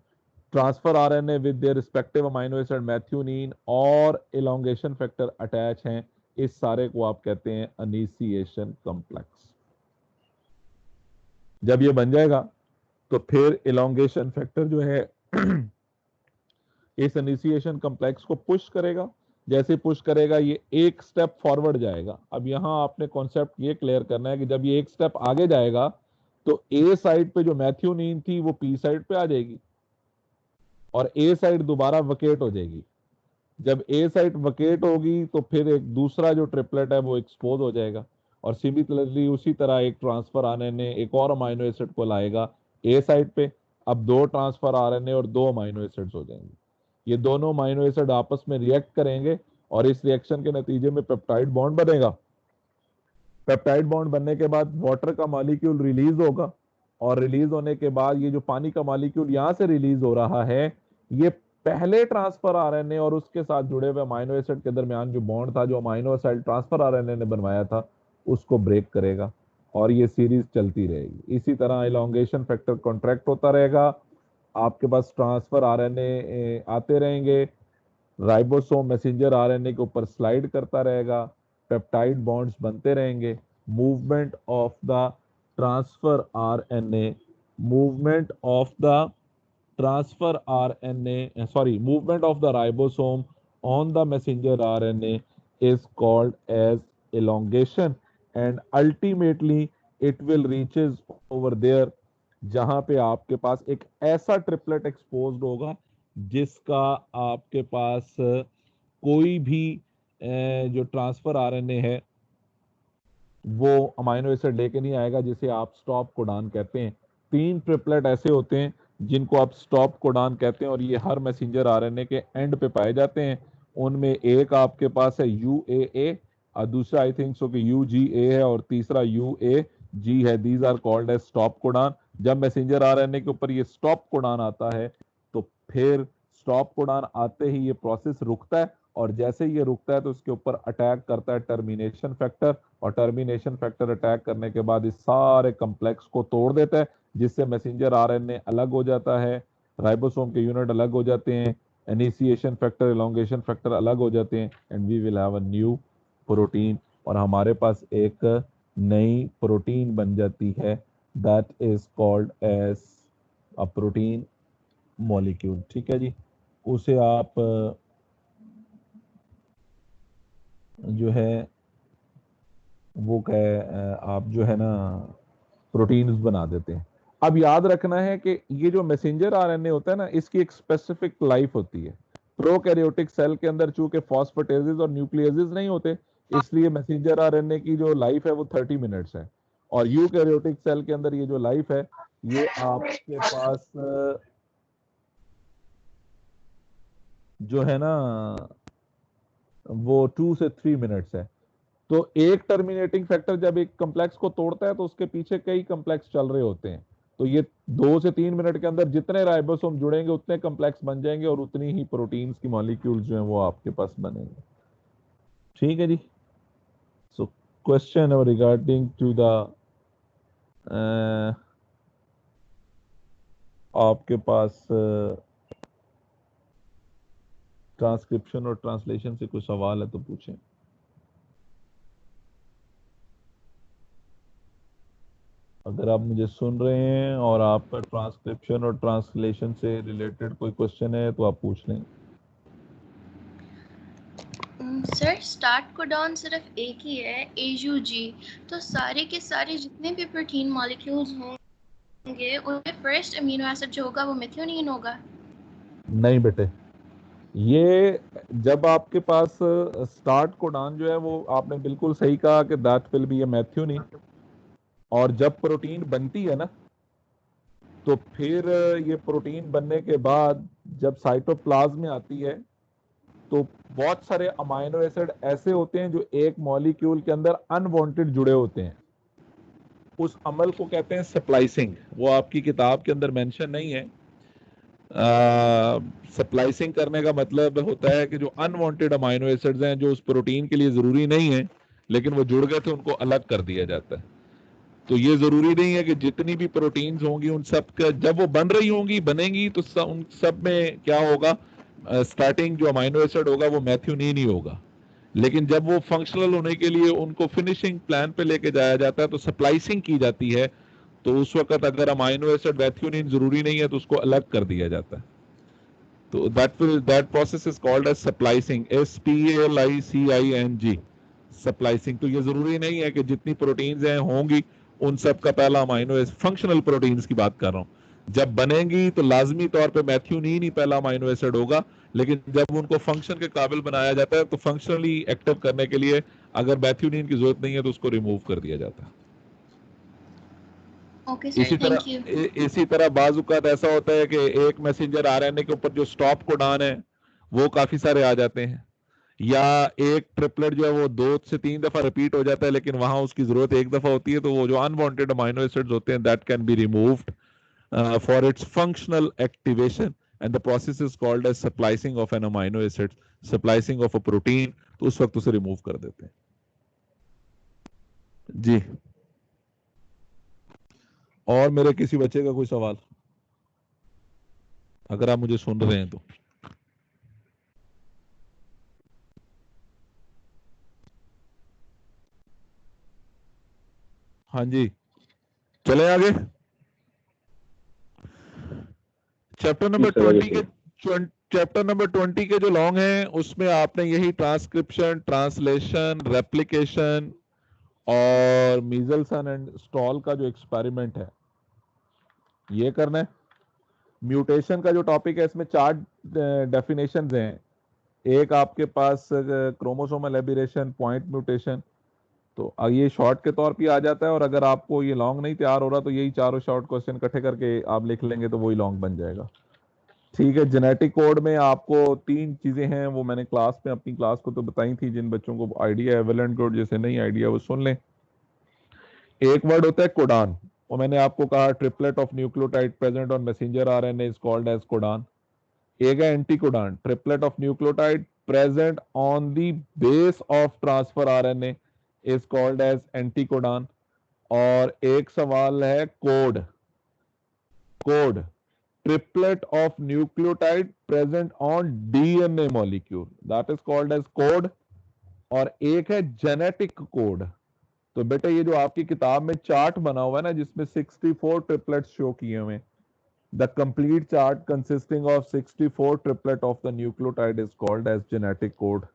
transfer RNA with their respective amino acid methionine और एलोंगेशन फैक्टर अटैच हैं, इस सारे को आप कहते हैं इनिशिएशन कॉम्प्लेक्स। जब ये बन जाएगा तो फिर इलोंगेशन फैक्टर जो है इस इनिशिएशन कॉम्प्लेक्स को पुश करेगा। जैसे पुश करेगा ये एक स्टेप फॉरवर्ड जाएगा। अब यहां आपने कॉन्सेप्ट ये क्लियर करना है कि जब ये एक स्टेप आगे जाएगा तो ए साइड पे जो मैथ्यूनिन थी वो पी साइड पे आ जाएगी और ए साइड दोबारा वकेट हो जाएगी। जब ए साइड वकेट होगी तो फिर एक दूसरा जो ट्रिपलेट है वो एक्सपोज हो जाएगा और सिमिलरली उसी तरह एक ट्रांसफर आरएनए एक और अमाइनो एसिड को लाएगा ए साइड पे। अब दो ट्रांसफर आरएनए और दो अमाइनो एसिड्स हो जाएंगे। ये दोनों अमाइनो एसिड आपस में रिएक्ट करेंगे और इस रिएक्शन के नतीजे में पेप्टाइड बॉन्ड बनेगा। पेप्टाइड बॉन्ड बनने के बाद वाटर का मॉलिक्यूल रिलीज होगा और रिलीज होने के बाद ये जो पानी का मॉलिक्यूल यहां से रिलीज हो रहा है ये पहले ट्रांसफर आरएनए और उसके साथ जुड़े हुए अमाइनो एसिड के दरमियान जो बॉन्ड था जो अमाइनो एसिड ट्रांसफर आरएनए ने बनवाया था उसको ब्रेक करेगा और ये सीरीज चलती रहेगी। इसी तरह इलोंगेशन फैक्टर कॉन्ट्रैक्ट होता रहेगा, आपके पास ट्रांसफर आरएनए आते रहेंगे, राइबोसोम मैसेंजर आरएनए के ऊपर स्लाइड करता रहेगा, पेप्टाइड बॉन्ड्स बनते रहेंगे, movement of the transfer RNA movement of the transfer RNA movement of the ribosome on the messenger RNA is called as elongation and ultimately it will reaches over there जहां पे आपके पास एक ऐसा triplet exposed होगा जिसका आपके पास कोई भी जो ट्रांसफर आरएनए है वो अमाइनो एसिड लेके नहीं आएगा, जिसे आप स्टॉप कोडान कहते हैं। 3 ट्रिपलेट ऐसे होते हैं जिनको आप स्टॉप कोडान कहते हैं और ये हर मैसेंजर आरएनए के एंड पे पाए जाते हैं। उनमें एक आपके पास है UAA और दूसरा आई थिंक सो कि UGA है और तीसरा UAG है। These are called as stop codon. जब मैसेंजर आरएनए के ऊपर ये स्टॉप कोडान आता है तो फिर स्टॉप कोडान आते ही ये प्रोसेस रुकता है और जैसे ये रुकता है तो उसके ऊपर अटैक करता है टर्मिनेशन फैक्टर और टर्मिनेशन फैक्टर अटैक करने के बाद इस सारे कॉम्प्लेक्स को तोड़ देता है जिससे मैसेंजर आरएनए अलग हो जाता है, राइबोसोम के यूनिट अलग हो जाते हैं, इनिशिएशन फैक्टर इलोंगेशन फैक्टर अलग हो जाते हैं and we will have a new protein और हमारे पास एक नई प्रोटीन बन जाती है that is called as a protein molecule. ठीक है जी, उसे आप जो है वो आप जो है ना प्रोटीन्स बना देते हैं। अब याद रखना है कि ये जो मैसेंजर आरएनए होता है ना इसकी एक स्पेसिफिक लाइफ होती है। प्रोकैरियोटिक सेल के अंदर चूंकि फॉस्फेटेजेस और न्यूक्लियसेस नहीं होते इसलिए मैसेंजर आरएनए की जो लाइफ है वो 30 मिनट्स है और यूकैरियोटिक सेल के अंदर ये जो लाइफ है ये आपके पास जो है ना वो 2 से 3 मिनट्स है। तो एक टर्मिनेटिंग फैक्टर जब एक कॉम्प्लेक्स को तोड़ता है तो उसके पीछे कई कॉम्प्लेक्स चल रहे होते हैं। तो ये 2 से 3 मिनट के अंदर जितने राइबोसोम जुड़ेंगे उतने कॉम्प्लेक्स बन जाएंगे और उतनी ही प्रोटीन्स की मॉलिक्यूल्स जो हैं वो आपके पास बनेंगे। ठीक है जी। So question regarding to the आपके पास ट्रांसक्रिप्शन और ट्रांसलेशन से कोई सवाल है तो पूछें। अगर आप मुझे सुन रहे हैं और आपका ट्रांसक्रिप्शन और ट्रांसलेशन से रिलेटेड कोई क्वेश्चन है तो आप पूछ लें। सर स्टार्ट कोडॉन सिर्फ एक ही है AUG, तो सारे के सारे जितने भी प्रोटीन मॉलिक्यूल्स होंगे उनमें फर्स्ट अमीनो एसिड जो होगा वो मेथियोनिन होगा? नहीं बेटे, ये जब आपके पास स्टार्ट कोडान जो है वो आपने बिल्कुल सही कहा कि that will be a methionine और जब प्रोटीन बनती है ना तो फिर ये प्रोटीन बनने के बाद जब साइटोप्लाज्म में आती है तो बहुत सारे अमाइनो एसिड ऐसे होते हैं जो एक मॉलिक्यूल के अंदर अनवांटेड जुड़े होते हैं। उस अमल को कहते हैं स्प्लाइसिंग। वो आपकी किताब के अंदर मेंशन नहीं है। स्प्लाइसिंग करने का मतलब होता है कि जो अनवांटेड अमाइनो एसिड्स हैं जो उस प्रोटीन के लिए जरूरी नहीं है लेकिन वो जुड़ गए थे उनको अलग कर दिया जाता है। तो ये जरूरी नहीं है कि जितनी भी प्रोटीन्स होंगी उन सब का जब वो बन रही होंगी बनेंगी तो उन सब में क्या होगा, स्टार्टिंग जो अमाइनो एसिड होगा वो मैथ्यूनिन ही होगा। लेकिन जब वो फंक्शनल होने के लिए उनको फिनिशिंग प्लान पे लेके जाया जाता है तो स्प्लाइसिंग की जाती है, तो उस वक्त अगर अमाइनो एसिड वेथ्यूनिन जरूरी नहीं है तो उसको अलग कर दिया जाता है। तो that process is called as splicing, SPLICING, splicing. तो ये जरूरी नहीं है कि जितनी प्रोटीन्स हैं होंगी उन सब का पहला अमाइनो एसिड, फंक्शनल प्रोटीन्स की बात कर रहा हूं, जब बनेंगी तो लाजमी तौर पे मैथ्यूनिन ही पहला अमाइनो एसिड होगा, लेकिन जब उनको फंक्शन के काबिल बनाया जाता है तो फंक्शनली एक्टिव करने के लिए अगर मैथ्यूनिन की जरूरत नहीं है तो उसको रिमूव कर दिया जाता है। Okay sir, thank you. इसी तरह बाजुकात ऐसा होता है कि एक मैसेंजर आरएनए के ऊपर जो स्टॉप कोडान है वो काफी सारे आ जाते हैं, या एक ट्रिपलेट जो है वो 2 से 3 दफा रिपीट हो जाता है लेकिन वहां उसकी जरूरत एक दफा होती है, तो वो जो अनवांटेड अमाइनो एसिड्स होते हैं that can be removed for its functional activation, and the process is called as splicing of an amino acid, splicing of a protein, तो उस वक्त उसे रिमूव कर देते हैं जी। और मेरे किसी बच्चे का कोई सवाल, अगर आप मुझे सुन रहे हैं तो? हाँ जी, चले आगे। चैप्टर नंबर 20 के चैप्टर नंबर 20 के जो लॉन्ग हैं उसमें आपने यही ट्रांसक्रिप्शन, ट्रांसलेशन, रेप्लिकेशन और मीजल्सन एंड स्टॉल का जो एक्सपेरिमेंट है ये करना है। म्यूटेशन का जो टॉपिक है इसमें 4 डेफिनेशंस हैं। एक आपके पास क्रोमोसोमल एबिरेशन, पॉइंट म्यूटेशन, तो ये शॉर्ट के तौर पे आ जाता है, और अगर आपको ये लॉन्ग नहीं तैयार हो रहा तो यही चारों शॉर्ट क्वेश्चन इकट्ठे करके आप लिख लेंगे तो वही लॉन्ग बन जाएगा। ठीक है, जेनेटिक कोड में आपको 3 चीजें हैं, वो मैंने क्लास में अपनी क्लास को तो बताई थी, जिन बच्चों को आइडिया है वेलेंट कोड, जैसे नहीं आइडिया वो सुन लें। एक वर्ड होता है कोडान, वो मैंने आपको कहा triplet of nucleotide present on messenger RNA is called as codon. एक है anticodon, triplet of nucleotide present on the base of transfer RNA is called as anticodon. और एक सवाल है code, code triplet of nucleotide present on DNA molecule that is called as code। और एक है genetic code. तो बेटा ये जो आपकी किताब में चार्ट बना हुआ है ना जिसमें 64 ट्रिपलेट्स शो किए हुए, the complete chart consisting of 64 triplet of the nucleotide is called as genetic code.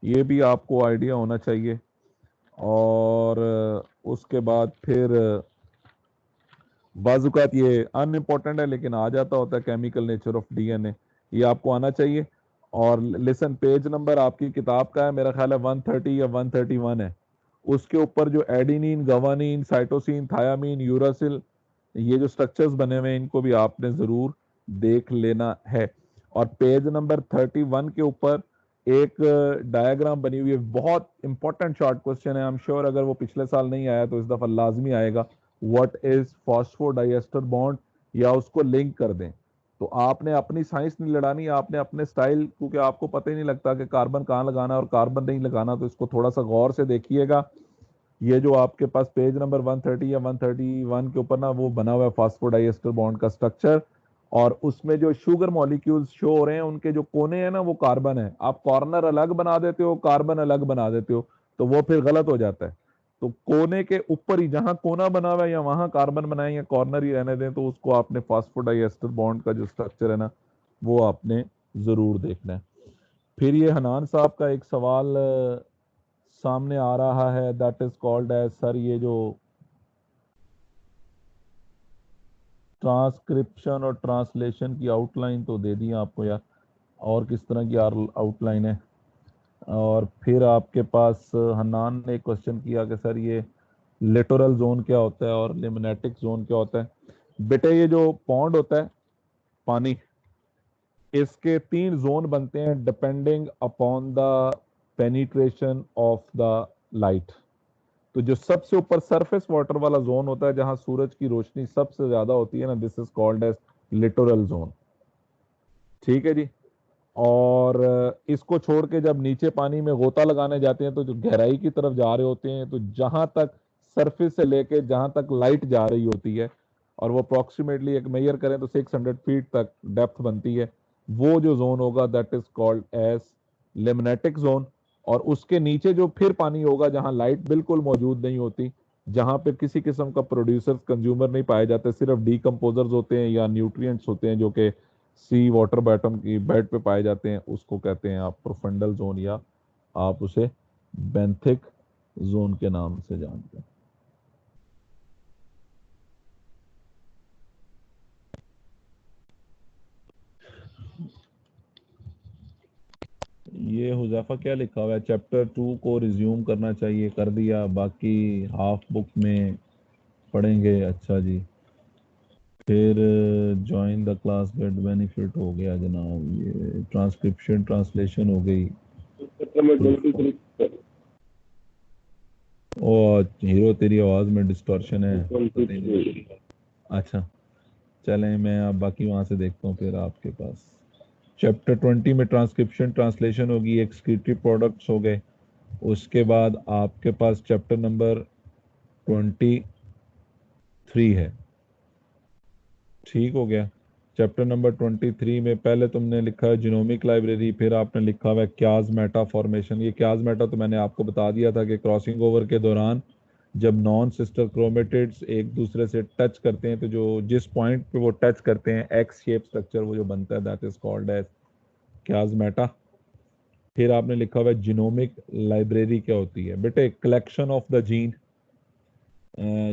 ये भी आपको आइडिया होना चाहिए। और उसके बाद फिर बाजुकात ये अनइम्पोर्टेंट है लेकिन आ जाता होता है, केमिकल नेचर ऑफ डीएनए, ये आपको आना चाहिए। और लिसन, पेज नंबर आपकी किताब का है मेरा ख्याल है 130 या 131 है, उसके ऊपर जो adenine, guanine, cytosine, thiamine, uracil, ये जो स्ट्रक्चर्स बने हुए हैं इनको भी आपने जरूर देख लेना है। और पेज नंबर 31 के ऊपर एक डायग्राम बनी हुई है, बहुत इंपॉर्टेंट शॉर्ट क्वेश्चन है, आई एम श्योर अगर वो पिछले साल नहीं आया तो इस दफा लाजमी आएगा। व्हाट इज फॉस्फोडाइएस्टर बॉन्ड, या उसको लिंक कर दें। तो आपने अपनी साइंस नहीं लड़ानी, आपने अपने स्टाइल, क्योंकि आपको पता ही नहीं लगता कि कार्बन कहाँ लगाना और कार्बन नहीं लगाना, तो इसको थोड़ा सा गौर से देखिएगा। ये जो आपके पास पेज नंबर 130 या 131 के ऊपर ना वो बना हुआ है फॉस्फोडाइएस्टर बॉन्ड का स्ट्रक्चर, और उसमें जो शुगर मॉलिक्यूल्स शो हो रहे हैं उनके जो कोने हैं ना वो कार्बन है। आप कॉर्नर अलग बना देते हो, कार्बन अलग बना देते हो, तो वो फिर गलत हो जाता है। तो कोने के ऊपर ही जहां कोना बना हुआ है या वहां कार्बन बनाए या कॉर्नर ही रहने दें, तो उसको आपने फॉस्फोडाइएस्टर बॉन्ड का जो स्ट्रक्चर है ना वो आपने जरूर देखना है। फिर ये हनान साहब का एक सवाल सामने आ रहा है, that is called as, sir ये जो ट्रांसक्रिप्शन और ट्रांसलेशन की आउटलाइन तो दे दी आपको यार, और किस तरह की आउटलाइन है? और फिर आपके पास हन्नान ने क्वेश्चन किया कि सर ये लिटोरल जोन क्या होता है और लिमिनेटिक जोन क्या होता है। बेटे ये जो पॉन्ड होता है पानी, इसके 3 जोन बनते हैं depending upon the penetration of the light. तो जो सबसे ऊपर सरफेस वाटर वाला जोन होता है जहां सूरज की रोशनी सबसे ज्यादा होती है ना, this is called as littoral zone. ठीक है जी। और इसको छोड़ के जब नीचे पानी में गोता लगाने जाते हैं तो जो गहराई की तरफ जा रहे होते हैं, तो जहां तक सरफेस से लेके जहां तक लाइट जा रही होती है, और वो अप्रोक्सीमेटली एक मेजर करें तो 600 फीट तक डेप्थ बनती है, वो जो जोन होगा that is called as limnetic zone. और उसके नीचे जो फिर पानी होगा जहां लाइट बिल्कुल मौजूद नहीं होती, जहां पे किसी किस्म का प्रोड्यूसर्स कंज्यूमर नहीं पाए जाते, सिर्फ डीकम्पोजर्स होते हैं या न्यूट्रिएंट्स होते हैं जो कि सी वाटर बॉटम की बेड पे पाए जाते हैं, उसको कहते हैं आप प्रोफंडल जोन, या आप उसे बेंथिक जोन के नाम से जानते हैं। ये हुज़ैफा क्या लिखा हुआ है, चैप्टर 2 को रिज्यूम करना चाहिए, कर दिया, बाकी हाफ बुक में पढ़ेंगे। अच्छा जी, फिर join the class get benefit हो गया जनाब, ये ट्रांसक्रिप्शन ट्रांसलेशन हो गई। चैप्टर में 23 और हीरो तेरी आवाज़ में डिस्टॉर्शन है। 23 अच्छा चलें, मैं अब बाकी वहाँ से देखता हूँ फिर आपके पास। चैप्टर 20 में ट्रांसक्रिप्शन ट्रांसलेशन होगी, एक्सक्रीटिव प्रोडक्ट्स हो गए। उसके बाद आपके पास चैप्टर नंबर 23 है, ठीक हो गया। चैप्टर नंबर 23 में पहले तुमने लिखा है जीनोमिक लाइब्रेरी, फिर आपने लिखा हुआ है क्याज मेटा फॉर्मेशन। ये क्याज मेटा तो मैंने आपको बता दिया था कि क्रॉसिंग ओवर के दौरान जब नॉन सिस्टर क्रोमेटिड्स एक दूसरे से टच करते हैं तो जो जिस पॉइंट पे वो टच करते हैं एक्स शेप स्ट्रक्चर वो जो बनता है, that is called as chiasmata. फिर आपने लिखा हुआ है जीनोमिक लाइब्रेरी क्या होती है बेटे, कलेक्शन ऑफ द जीन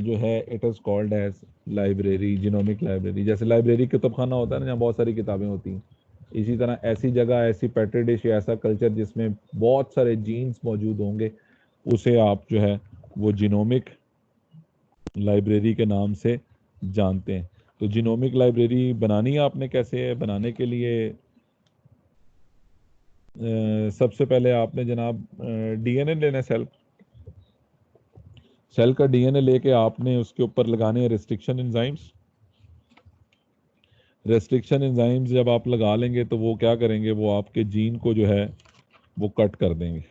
जो है it is called as library, genomic library. जैसे लाइब्रेरी किताबखाना होता है ना, जहाँ बहुत सारी किताबें होती हैं, इसी तरह ऐसी जगह, ऐसी पेट्री डिश या ऐसा कल्चर जिसमें बहुत सारे जीन्स मौजूद होंगे, उसे आप जो है वो जीनोमिक लाइब्रेरी के नाम से जानते हैं। तो जीनोमिक लाइब्रेरी बनानी है आपने कैसे है, बनाने के लिए सबसे पहले आपने जनाब डीएनए लेना है, सेल का डीएनए लेके आपने उसके ऊपर लगाने हैं रेस्ट्रिक्शन एंजाइम्स। रेस्ट्रिक्शन एंजाइम्स जब आप लगा लेंगे तो वो क्या करेंगे, वो आपके जीन को जो है वो कट कर देंगे।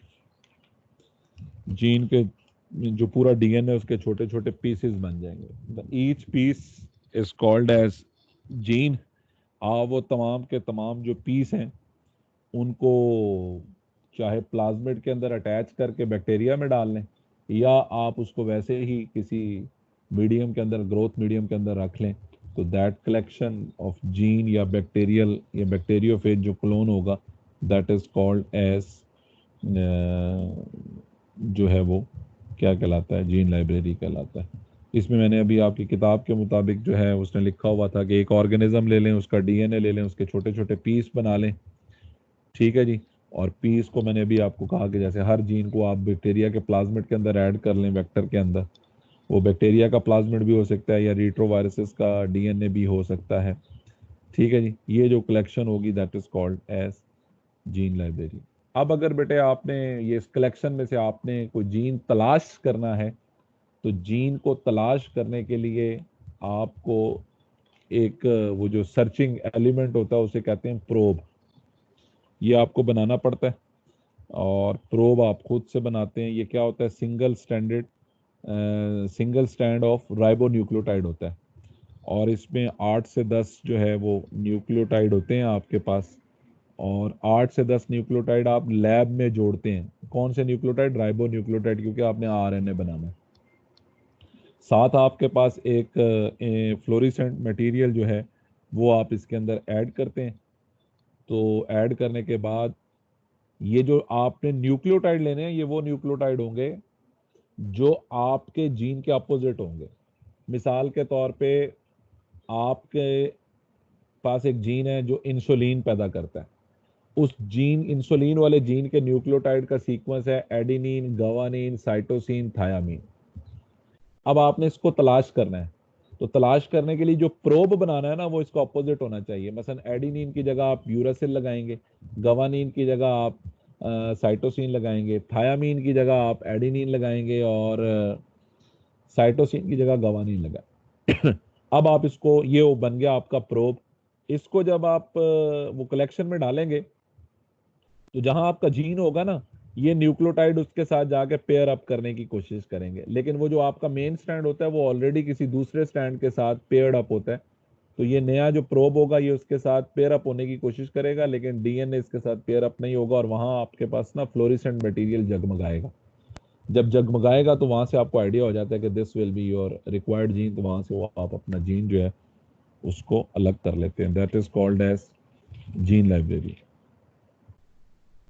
जीन के जो पूरा डीएनए उसके छोटे छोटे पीसेस बन जाएंगे। Each piece is called as gene. आप वो तमाम के तमाम जो पीस हैं उनको चाहे प्लाज्मिड के अंदर अटैच करके बैक्टीरिया में डाल लें, या आप उसको वैसे ही किसी मीडियम के अंदर, ग्रोथ मीडियम के अंदर रख लें, तो दैट कलेक्शन ऑफ जीन या बैक्टीरियल या बैक्टीरियोफेज जो क्लोन होगा, दैट इज कॉल्ड एज जो है वो क्या कहलाता है, जीन लाइब्रेरी कहलाता है। इसमें मैंने अभी आपकी किताब के मुताबिक जो है उसने लिखा हुआ था कि एक ऑर्गेनिज्म ले लें, उसका डीएनए ले लें, उसके छोटे छोटे पीस बना लें, ठीक है जी। और पीस को मैंने अभी आपको कहा कि जैसे हर जीन को आप बैक्टीरिया के प्लाज्मिड के अंदर ऐड कर लें, वेक्टर के अंदर, वो बैक्टीरिया का प्लाज्मिड भी हो सकता है या रेट्रोवायरसेस का डीएनए भी हो सकता है, ठीक है जी। ये जो कलेक्शन होगी that is called as gene library. अब अगर बेटे आपने ये इस कलेक्शन में से आपने कोई जीन तलाश करना है, तो जीन को तलाश करने के लिए आपको एक वो जो सर्चिंग एलिमेंट होता है उसे कहते हैं प्रोब, ये आपको बनाना पड़ता है। और प्रोब आप खुद से बनाते हैं। ये क्या होता है, single stand of ribo nucleotide होता है, और इसमें 8 से 10 जो है वो न्यूक्लियोटाइड होते हैं आपके पास, और 8 से 10 न्यूक्लियोटाइड आप लैब में जोड़ते हैं। कौन से न्यूक्लियोटाइड, राइबो न्यूक्लियोटाइड, क्योंकि आपने आरएनए बनाना है। साथ आपके पास एक फ्लोरिसेंट मटेरियल जो है वो आप इसके अंदर ऐड करते हैं। तो ऐड करने के बाद ये जो आपने न्यूक्लियोटाइड लेने हैं, ये वो न्यूक्लियोटाइड होंगे जो आपके जीन के अपोजिट होंगे। मिसाल के तौर पे आपके पास एक जीन है जो इंसुलिन पैदा करता है, उस जीन, इंसुलिन वाले जीन के न्यूक्लियोटाइड का सीक्वेंस है एडेनिन, गवानीन, साइटोसिन, थायामीन। अब आपने इसको तलाश करना है, तो तलाश करने के लिए जो प्रोब बनाना है ना, वो इसको अपोजिट होना चाहिए। मसलन एडेनिन की जगह आप यूरासिल लगाएंगे, गवानीन की जगह आप साइटोसिन लगाएंगे, थायामीन की जगह आप एडेनिन लगाएंगे, और साइटोसिन की जगह गवानीन लगाएंगे। अब आप इसको, ये वो बन गया आपका प्रोब। इसको जब आप वो कलेक्शन में डालेंगे, तो जहां आपका जीन होगा ना, ये न्यूक्लियोटाइड उसके साथ जाके पेयर अप करने की कोशिश करेंगे, लेकिन वो जो आपका मेन स्टैंड होता है वो ऑलरेडी किसी दूसरे स्टैंड के साथ पेयर्ड अप होता है। तो ये नया जो प्रोब होगा ये उसके साथ पेयर अप होने की कोशिश करेगा, लेकिन डीएनए इसके साथ पेयर अप नहीं होगा और वहां आपके पास ना फ्लोरिसेंट मटेरियल जगमगाएगा। जब जगमगाएगा तो वहां से आपको आइडिया हो जाता है कि this will be your required gene, तो वहां से वो आप अपना जीन जो है उसको अलग कर लेते हैं। That is called as gene library.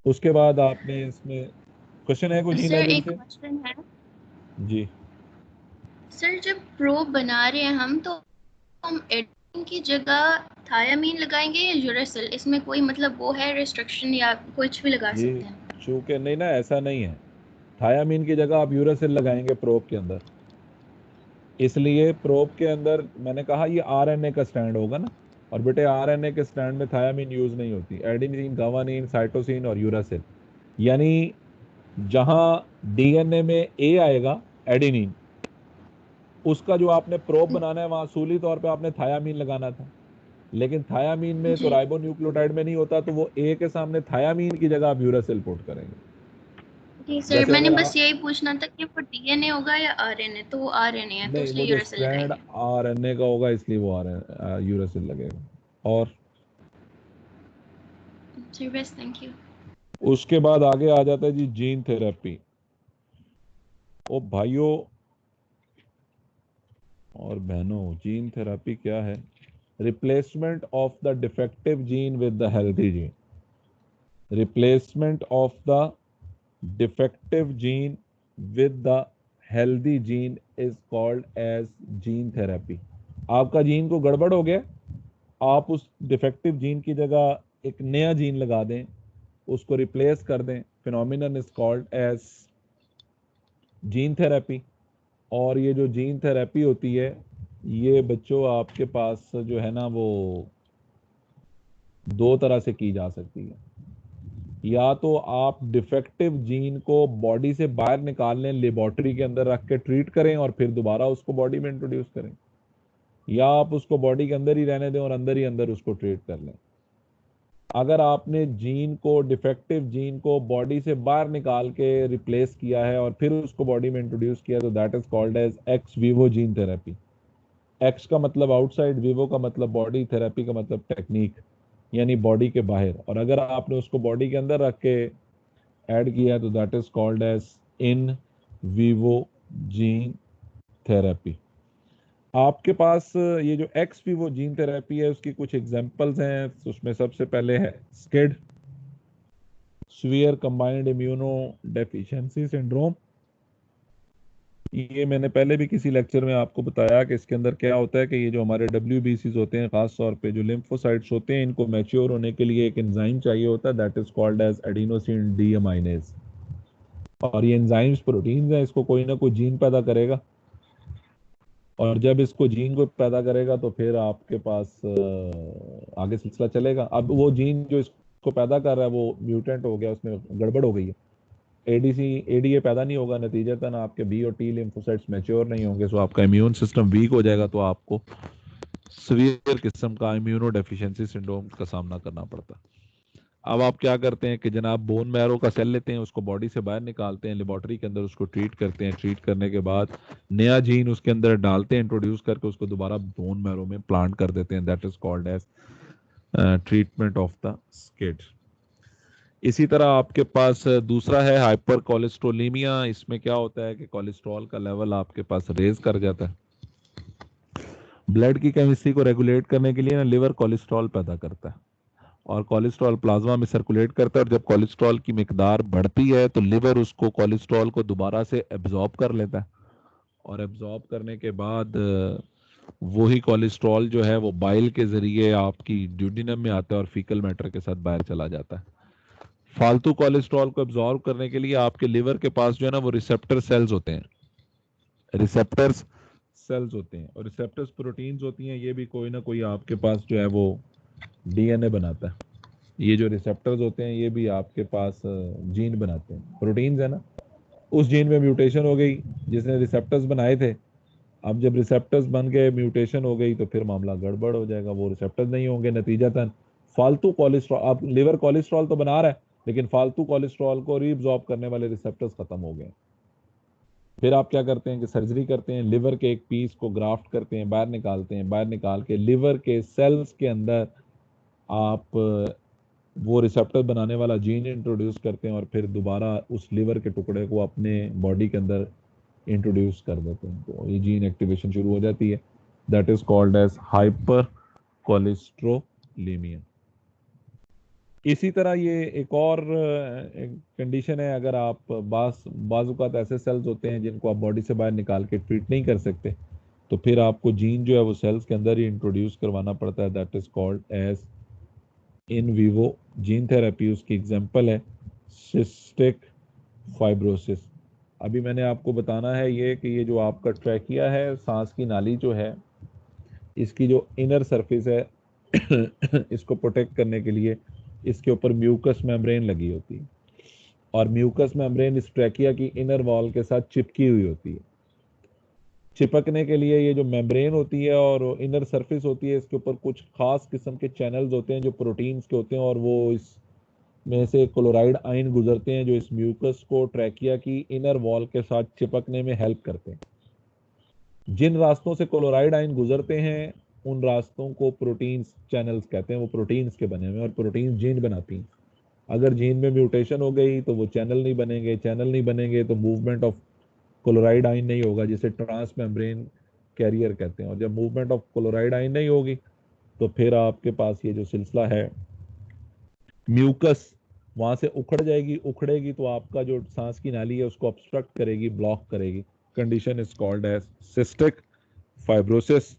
उसके बाद आपने इसमें क्वेश्चन है कोई जीन सर लाइब्रेरी एक से? क्वेश्चन है जी सर, जब प्रोब बना रहे हैं हम तो हम एडेनिन की जगह थायामीन लगाएंगे या यूरासिल? इसमें कोई मतलब वो है रिस्ट्रिक्शन या कुछ भी लगा जी, सकते हैं? चूंकि नहीं ना, ऐसा नहीं है। थायामीन की जगह आप यूरासिल लगाएंगे प्रोब के अंदर, इसलिए प्रोब के अंदर मैंने कहा ये आरएनए का स्टैंड होगा ना, और बेटे आरएनए के स्टैंड में थायामीन यूज नहीं होती। एडेनिन, गवानीन, साइटोसिन और यूरासिल, यानी जहां डीएनए में ए आएगा एडेनिन, उसका जो आपने प्रोब बनाना है वहां असूली तौर पे आपने थायामीन लगाना था, लेकिन थायामीन में तो जी राइबोन्यूक्लियोटाइड में नहीं होता, तो वो ए के सामने थायामीन की जगह आप यूरासिल पुट करेंगे। जी सर, जैसे मैंने अगर बस आप, यही पूछना था कि वो डीएनए होगा या आरएनए, तो वो आरएनए है तो नहीं इसलिए वो तो यूरासिल स्ट्रैंड लगाएंगे। आरएनए का होगा इसलिए वो आरएनए यूरासिल लगेगा। और जी बस, थैंक यू। उसके बाद आगे आ जाता है जी जीन थेरेपी। ओ भाइयों और बहनों, जीन थेरेपी क्या है? Replacement of the defective gene with the healthy gene. Replacement of the defective gene with the healthy gene is called as gene therapy. आपका जीन को गड़बड़ हो गया, आप उस डिफेक्टिव जीन की जगह एक नया जीन लगा दें, उसको रिप्लेस कर दें, phenomenon is called as gene therapy. और ये जो जीन थेरेपी होती है ये बच्चों आपके पास जो है ना वो दो तरह से की जा सकती है। या तो आप डिफेक्टिव जीन को बॉडी से बाहर निकाल लें, लेबोरेटरी के अंदर रख के ट्रीट करें और फिर दोबारा उसको बॉडी में इंट्रोड्यूस करें, या आप उसको बॉडी के अंदर ही रहने दें और अंदर ही अंदर उसको ट्रीट कर लें। अगर आपने जीन को, डिफेक्टिव जीन को बॉडी से बाहर निकाल के रिप्लेस किया है और फिर उसको बॉडी में इंट्रोड्यूस किया, तो that is called as ex vivo gene therapy. Ex का मतलब आउटसाइड, वीवो का मतलब बॉडी, थेरेपी का मतलब टेक्निक, यानी बॉडी के बाहर। और अगर आपने उसको बॉडी के अंदर रख के ऐड किया है तो that is called as in vivo gene therapy. आपके पास ये जो एक्स वीवो जीन थेरेपी है उसकी कुछ एग्जांपल्स हैं। उसमें सबसे पहले है skid, severe combined immuno deficiency syndrome. ये मैंने पहले भी किसी लेक्चर में आपको बताया कि इसके अंदर क्या होता है कि ये जो हमारे WBCs होते हैं, खास तौर पे जो लिम्फोसाइट्स होते हैं, इनको मैच्योर होने के लिए एक एंजाइम चाहिए होता है, that is called as adenosine deaminase. और ये एंजाइम्स प्रोटीन्स हैं, इसको कोई ना कोई जीन पैदा करेगा, और जब इसको जीन को पैदा करेगा तो फिर आपके पास आगे सिलसिला चलेगा। अब वो जीन जो इसको पैदा कर रहा है वो म्यूटेंट हो गया, उसमें गड़बड़ हो गई है, एडीए पैदा नहीं होगा, नतीजतन आपके बी और टी लिम्फोसाइट्स मैच्योर नहीं होंगे, सो आपका इम्यून सिस्टम वीक हो जाएगा, तो आपको सीवियर किस्म का इम्यूनो डेफिशिएंसी सिंड्रोम का सामना करना पड़ता है। अब आप क्या करते हैं कि जनाब बोन मैरो का सेल लेते हैं, उसको बॉडी से बाहर निकालते हैं, लेबोरेटरी के अंदर उसको ट्रीट करते हैं, ट्रीट करने के बाद नया जीन उसके अंदर डालते हैं, इंट्रोड्यूस करके उसको दोबारा बोन मैरो में प्लांट कर देते हैं। That is called as treatment of the SCID. इसी तरह आपके पास दूसरा है हाइपर कोलेस्ट्रोलीमिया। इसमें क्या होता है कि कोलेस्ट्रॉल का लेवल आपके पास रेज कर जाता है। ब्लड की केमिस्ट्री को रेगुलेट करने के लिए ना लिवर कोलेस्ट्रॉल पैदा करता है, और कोलेस्ट्रॉल प्लाज्मा में सर्कुलेट करता है, और जब कोलेस्ट्रॉल की मिकदार बढ़ती है तो लिवर उसको कोलेस्ट्रॉल को दोबारा से एब्जॉर्ब कर लेता है, और एब्जॉर्ब करने के बाद वही कोलेस्ट्रॉल जो है वो बाइल के जरिए आपकी ड्यूडिनम में आता है और फीकल मैटर के साथ बाहर चला जाता है। फालतू कोलेस्ट्रॉल को एब्जॉर्ब करने के लिए आपके लिवर के पास जो है ना वो रिसेप्टर सेल्स होते हैं, रिसेप्टर्स सेल्स होते हैं, और रिसेप्टर्स प्रोटीन्स होती हैं। ये भी कोई ना कोई आपके पास जो है वो डीएनए बनाता है। ये जो रिसेप्टर्स होते हैं ये भी आपके पास जीन बनाते हैं, प्रोटीन्स है ना। उस जीन में म्यूटेशन हो गई जिसने रिसेप्टर्स बनाए थे, अब जब रिसेप्टर्स बन गए, म्यूटेशन हो गई, तो फिर मामला गड़बड़ हो जाएगा, वो रिसेप्टर्स नहीं होंगे, नतीजतन फालतू कोलेस्ट्रॉल, आप लिवर कोलेस्ट्रॉल तो बना रहा है लेकिन फालतू कोलेस्ट्रॉल को रीअब्सॉर्ब करने वाले रिसेप्टर्स खत्म हो गए। फिर आप क्या करते हैं कि सर्जरी करते हैं, लिवर के एक पीस को ग्राफ्ट करते हैं, बाहर निकालते हैं, बाहर निकाल के लिवर के सेल्स के अंदर आप वो रिसेप्टर बनाने वाला जीन इंट्रोड्यूस करते हैं और फिर दोबारा उस लिवर के टुकड़े को अपने बॉडी के अंदर इंट्रोड्यूस कर देते हैं, तो ये जीन एक्टिवेशन शुरू हो जाती है। That is called as hypercholesterolemia. इसी तरह ये एक और कंडीशन है, अगर आप बाज़ ऐसे सेल्स होते हैं जिनको आप बॉडी से बाहर निकाल के ट्रीट नहीं कर सकते, तो फिर आपको जीन जो है वो सेल्स के अंदर ही इंट्रोड्यूस करवाना पड़ता है। That is called as in vivo gene therapy. उसकी एग्जांपल है सिस्टिक फाइब्रोसिस। अभी मैंने आपको बताना है ये कि ये जो आपका ट्रैकिया है, सांस की नाली जो है, इसकी जो इनर सरफेस है इसको प्रोटेक्ट करने के लिए इसके ऊपर म्यूकस मेम्ब्रेन लगी होती है, और म्यूकस मेम्ब्रेन इस ट्रैकिया की इनर वॉल के साथ चिपकी हुई होती है। चिपकने के लिए ये जो मेम्ब्रेन होती है और इनर सरफेस होती है, इसके ऊपर कुछ खास किस्म के चैनल्स होते हैं जो प्रोटीन्स के होते हैं, और वो इसमें से क्लोराइड आयन गुजरते हैं जो इस म्यूकस को ट्रैकिया की इनर वॉल के साथ चिपकने में हेल्प करते हैं। जिन रास्तों से क्लोराइड आयन गुजरते हैं उन रास्तों को प्रोटीन्स चैनल्स कहते हैं। वो प्रोटीन्स के बने हुए, और प्रोटीन्स जीन बनाती हैं। अगर जीन में म्यूटेशन हो गई तो वो चैनल नहीं बनेंगे, चैनल नहीं बनेंगे तो मूवमेंट ऑफ क्लोराइड आयन नहीं होगा, जिसे ट्रांस मेम्ब्रेन कैरियर कहते हैं। और जब मूवमेंट ऑफ क्लोराइड आयन नहीं होगी तो फिर आपके पास ये जो सिलसिला है, म्यूकस वहां से उखड़ जाएगी, उखड़ेगी तो आपका जो सांस की नाली है उसको ऑब्स्ट्रक्ट करेगी, ब्लॉक करेगी। Condition is called as cystic fibrosis.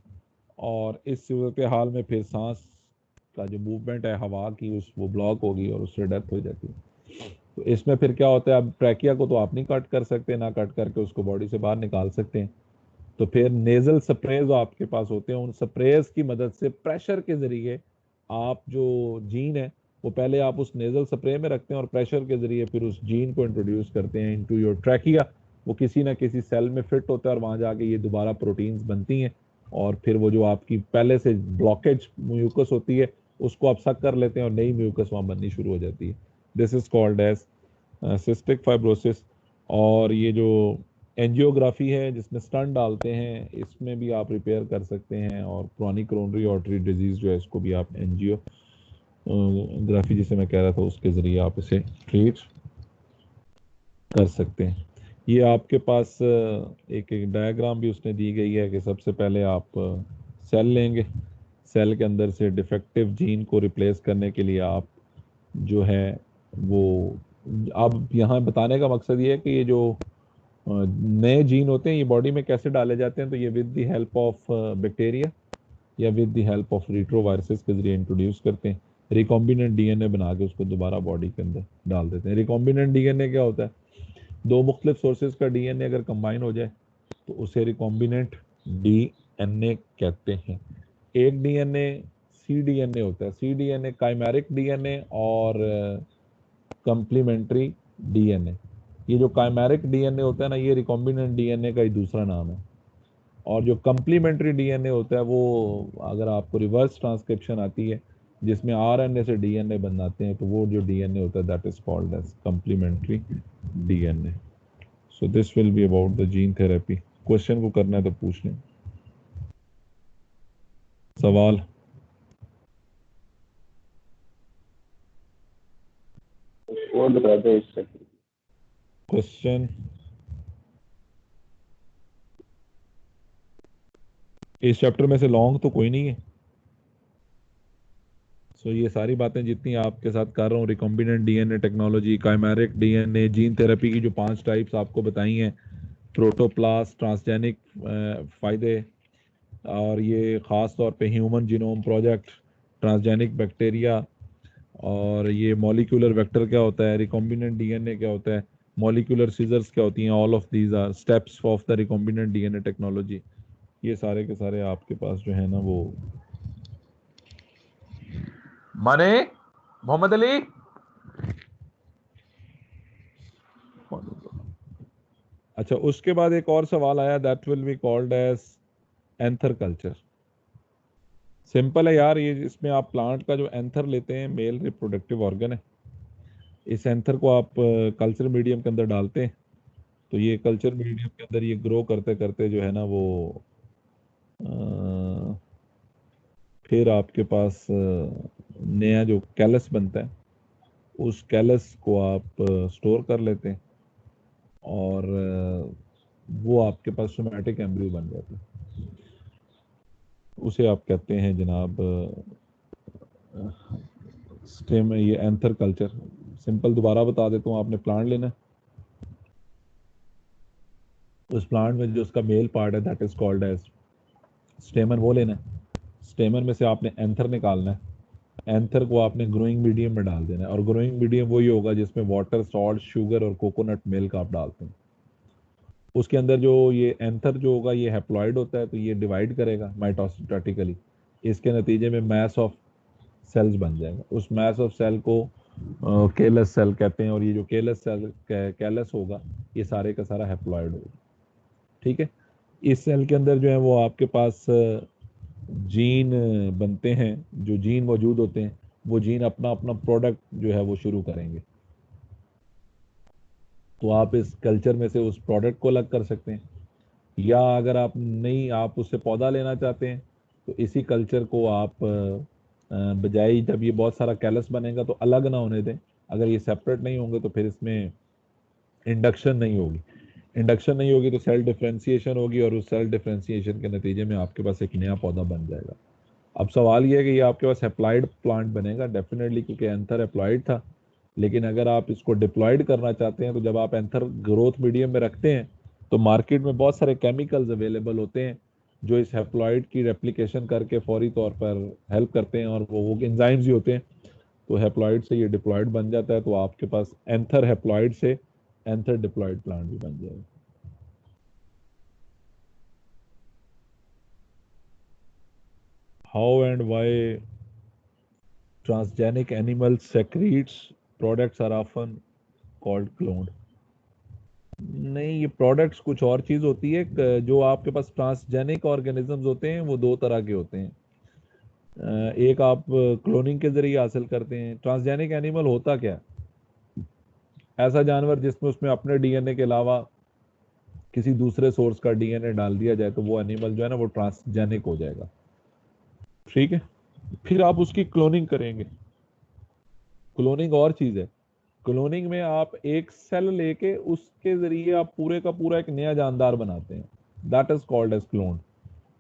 और इस सूरत हाल में फिर सांस का जो मूवमेंट है हवा की वो ब्लॉक होगी और उससे डेथ हो जाती है। तो इसमें फिर क्या होता है, अब ट्रैकिया को तो आप नहीं कट कर सकते, ना कट करके उसको बॉडी से बाहर निकाल सकते हैं, तो फिर नेजल स्प्रेज आपके पास होते हैं। उन स्प्रेज की मदद से प्रेशर के जरिए आप जो जीन है वो पहले आप उस नेजल स्प्रे में रखते हैं और प्रेशर के जरिए फिर उस जीन को इंट्रोड्यूस करते हैं इनटू योर ट्रैकिया। वो किसी ना किसी सेल में फिट होता है और वहां जाके ये दोबारा प्रोटीन्स बनती हैं, और फिर वो जो आपकी पहले से ब्लॉकेज म्यूकस होती है उसको आप सक कर लेते हैं और नई म्यूकस वहां बननी शुरू हो जाती है। This is called as cystic fibrosis. और ये जो एंजियोग्राफी है जिसमें स्टंट डालते हैं, इसमें भी आप रिपेयर कर सकते हैं। और क्रॉनिक कोरोनरी आर्टरी डिजीज जो है इसको भी आप एंजियोग्राफी जिसे मैं कह रहा था उसके जरिए आप इसे ट्रीट कर सकते हैं। ये आपके पास एक डायग्राम भी उसने दी गई है कि सबसे पहले आप सेल लेंगे, सेल के अंदर से डिफेक्टिव जीन को रिप्लेस करने के लिए आप जो है वो, अब यहाँ बताने का मकसद ये है कि ये जो नए जीन होते हैं ये बॉडी में कैसे डाले जाते हैं। तो ये with the help of bacteria या विद द हेल्प ऑफ रिट्रोवायरसेस के जरिए इंट्रोड्यूस करते हैं। रिकॉम्बिनेंट डीएनए बना के उसको दोबारा बॉडी के अंदर डाल देते हैं। रिकॉम्बिनेंट डीएनए क्या होता है, दो मुख्तलिफ सोर्सेज का डीएनए अगर कंबाइन हो जाए तो उसे रिकॉम्बिनेंट डीएनए कहते हैं। एक डीएनए सीडीएनए होता है, सीडीएनए काइमेरिक डीएनए और कंप्लीमेंट्री डीएनए। ये जो काइमेरिक डीएनए होता है ना, ये रिकॉम्बिनेंट डीएनए का ही दूसरा नाम है। और जो कंप्लीमेंट्री डीएनए होता है वो, अगर आपको रिवर्स ट्रांसक्रिप्शन आती है जिसमें आरएनए से डीएनए बनाते हैं, तो वो जो डीएनए होता है that is called as complementary DNA. So this will be about the gene therapy. Question को करना है तो पूछ लें। सवाल? और बता दो इससे। क्वेश्चन? इस चैप्टर में से लॉन्ग तो कोई नहीं है। सो ये सारी बातें जितनी आपके साथ कर रहा हूँ, recombinant DNA technology, chimeric DNA, gene therapy की जो 5 टाइप्स आपको बताई हैं, प्रोटोप्लास्ट, ट्रांसजेनिक फायदे, और ये ख़ास तौर पे human genome project, transgenic bacteria, और ये मॉलिक्यूलर वेक्टर क्या होता है, रिकॉम्बिनेंट डीएनए क्या होता है, मॉलिक्यूलर सीजर्स क्या होती हैं, all of these are steps of the recombinant DNA technology. ये सारे के सारे आपके पास जो है ना वो माने मोहम्मद अली। अच्छा, उसके बाद एक और सवाल आया, that will be called as anther culture. Simple है यार, ये इसमें आप प्लांट का जो एंथर लेते हैं, मेल रिप्रोडक्टिव ऑर्गन है, इस एंथर को आप कल्चर मीडियम के अंदर डालते हैं तो ये कल्चर मीडियम के अंदर ये ग्रो करते करते जो है ना वो अ, फिर आपके पास नया जो कैलस बनता है, उस कैलस को आप स्टोर कर लेते हैं और वो आपके पास सोमैटिक एम्ब्रियो बन जाता है। उसे आप कहते हैं जनाब स्टेम, ये एंथर कल्चर। सिंपल दोबारा बता देता हूँ, आपने प्लांट लेना है, उस प्लांट में जो उसका मेल पार्ट है that is called as stamen, वो लेना है। स्टेमन में से आपने एंथर निकालना है। एंथर को आपने ग्रोइंग मीडियम में डाल देना है, और ग्रोइंग मीडियम वही होगा जिसमें वाटर, सॉल्ट, शुगर और कोकोनट मिल्क आप डालते हैं। उसके अंदर जो ये एंथर जो होगा ये हैप्लॉइड होता है, तो ये डिवाइड करेगा माइटोस्टैटिकली। इसके नतीजे में मैस ऑफ सेल्स बन जाएगा। उस मैस ऑफ सेल को केलस सेल कहते हैं, और ये जो केलस सेल कैलस होगा ये सारे का सारा हैप्लॉइड होगा। ठीक है, इस सेल के अंदर जो है वो आपके पास जीन बनते हैं। जो जीन मौजूद होते हैं वो जीन अपना अपना प्रोडक्ट जो है वो शुरू करेंगे। तो आप इस कल्चर में से उस प्रोडक्ट को अलग कर सकते हैं, या अगर आप नहीं, आप उससे पौधा लेना चाहते हैं तो इसी कल्चर को आप बजाय जब ये बहुत सारा कैलस बनेगा तो अलग ना होने दें। अगर ये सेपरेट नहीं होंगे तो फिर इसमें इंडक्शन नहीं होगी। इंडक्शन नहीं होगी तो सेल डिफ्रेंसिएशन होगी, और उस सेल डिफ्रेंसिएशन के नतीजे में आपके पास एक नया पौधा बन जाएगा। अब सवाल ये है कि ये आपके पास एप्लाइड प्लांट बनेगा डेफिनेटली, क्योंकि एंथर एप्लाइड था। लेकिन अगर आप इसको डिप्लॉयड करना चाहते हैं तो जब आप एंथर ग्रोथ मीडियम में रखते हैं तो मार्केट में बहुत सारे केमिकल्स अवेलेबल होते हैं जो इस हैप्लॉइड की रेप्लिकेशन करके फौरी तौर पर हेल्प करते हैं, और वो एंजाइम्स ही होते हैं। तो हैप्लॉइड से ये डिप्लॉयड बन जाता है, तो आपके पास एंथर हैप्लॉइड से एंथर डिप्लॉयड प्लांट भी बन जाएगा। How and why transgenic animal secretes products are often called cloned? नहीं, ये प्रोडक्ट्स कुछ और चीज होती है। जो आपके पास ट्रांसजेनिक ऑर्गेनिजम्स होते हैं वो दो तरह के होते हैं। एक आप क्लोनिंग के जरिए हासिल करते हैं। ट्रांसजेनिक एनिमल होता क्या है? ऐसा जानवर जिसमें उसमें अपने डीएनए के अलावा किसी दूसरे सोर्स का डीएनए डाल दिया जाए तो वो एनिमल जो है ना वो ट्रांसजेनिक हो जाएगा। ठीक है, फिर आप उसकी क्लोनिंग करेंगे। क्लोनिंग और चीज है। क्लोनिंग में आप एक सेल लेके उसके जरिए आप पूरे का पूरा एक नया जानदार बनाते हैं। That is called as clone.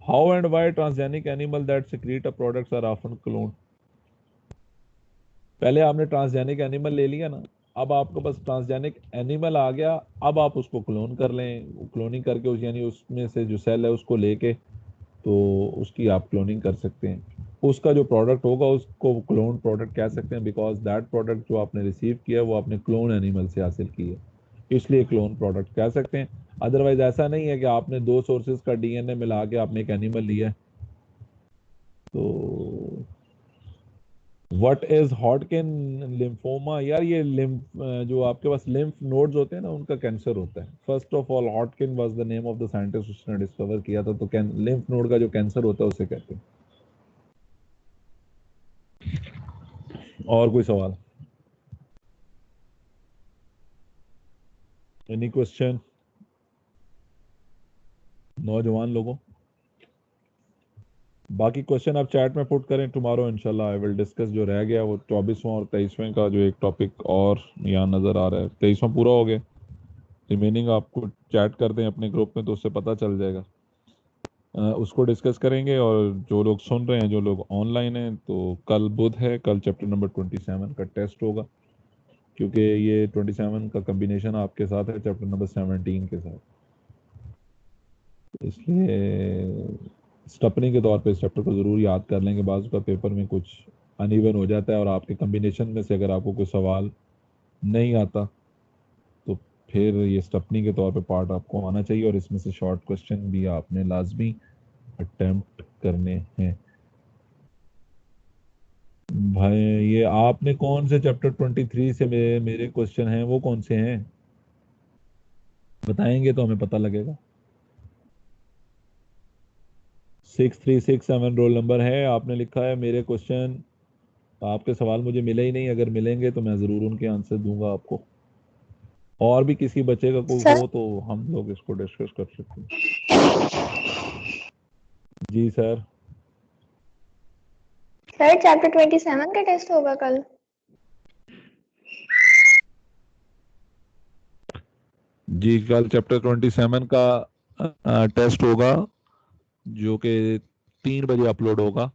How and why transgenic animal that secrete a products are often cloned? पहले आपने ट्रांसजेनिक एनिमल ले लिया ना, अब आपके पास ट्रांसजेनिक एनिमल आ गया, अब आप उसको क्लोन कर लें। क्लोनिंग करके उस यानी उसमें से जो सेल है उसको लेके तो उसकी आप क्लोनिंग कर सकते हैं। उसका जो प्रोडक्ट होगा उसको क्लोन प्रोडक्ट कह सकते हैं, बिकॉज दैट प्रोडक्ट जो आपने रिसीव किया वो आपने क्लोन एनिमल से हासिल की है, इसलिए क्लोन प्रोडक्ट कह सकते हैं। अदरवाइज ऐसा नहीं है कि आपने दो सोर्सेज का डीएनए मिला के आपने एक एनिमल लिया है। तो व्हाट इज हॉटकिन लिम्फोमा? यार ये लिम्फ जो आपके पास लिम्फ नोड्स होते हैं ना उनका कैंसर होता है। First of all Hodgkin was the name of the scientist उसने डिस्कवर किया था। तो लिम्फ नोड का जो कैंसर होता है उसे कहते हैं। और कोई सवाल? एनी क्वेश्चन नौजवान लोगों? बाकी क्वेश्चन आप चैट में पुट करें। टुमारो इंशाल्लाह आई विल डिस्कस जो रह गया वो 24वां और 23वें का जो एक टॉपिक और यहाँ नज़र आ रहा है। 23वां पूरा हो गया, रिमेनिंग आपको चैट कर दें अपने ग्रुप में तो उससे पता चल जाएगा। उसको डिस्कस करेंगे। और जो लोग सुन रहे हैं, जो लोग ऑनलाइन हैं, तो कल बुध है, कल चैप्टर नंबर 27 का टेस्ट होगा, क्योंकि ये 27 का कम्बिनेशन आपके साथ है चैप्टर नंबर 17 के साथ। इसलिए स्टपनिंग के तौर पे इस चैप्टर को ज़रूर याद कर लेंगे। बाजू का पेपर में कुछ अनइवन हो जाता है और आपके कम्बिनेशन में से अगर आपको कोई सवाल नहीं आता तो फिर ये स्टपनिंग के तौर पे पार्ट आपको आना चाहिए, और इसमें से शॉर्ट क्वेश्चन भी आपने लाजमी अटेम्प्ट करने हैं। भाई ये आपने कौन से चैप्टर 23 से मेरे क्वेश्चन हैं वो कौन से हैं बताएंगे तो हमें पता लगेगा। 6367 रोल नंबर है। आपने लिखा है मेरे क्वेश्चन, आपके सवाल मुझे मिले ही नहीं। अगर मिलेंगे तो मैं ज़रूर उनके आंसर दूंगा आपको। और भी किसी बच्चे का कोई सर? हो तो हम लोग इसको डिस्कस कर सकते हैं। जी सर। सर चैप्टर 27 का टेस्ट होगा कल। जी कल चैप्टर 27 का टेस्ट होगा जो कि 3 बजे अपलोड होगा।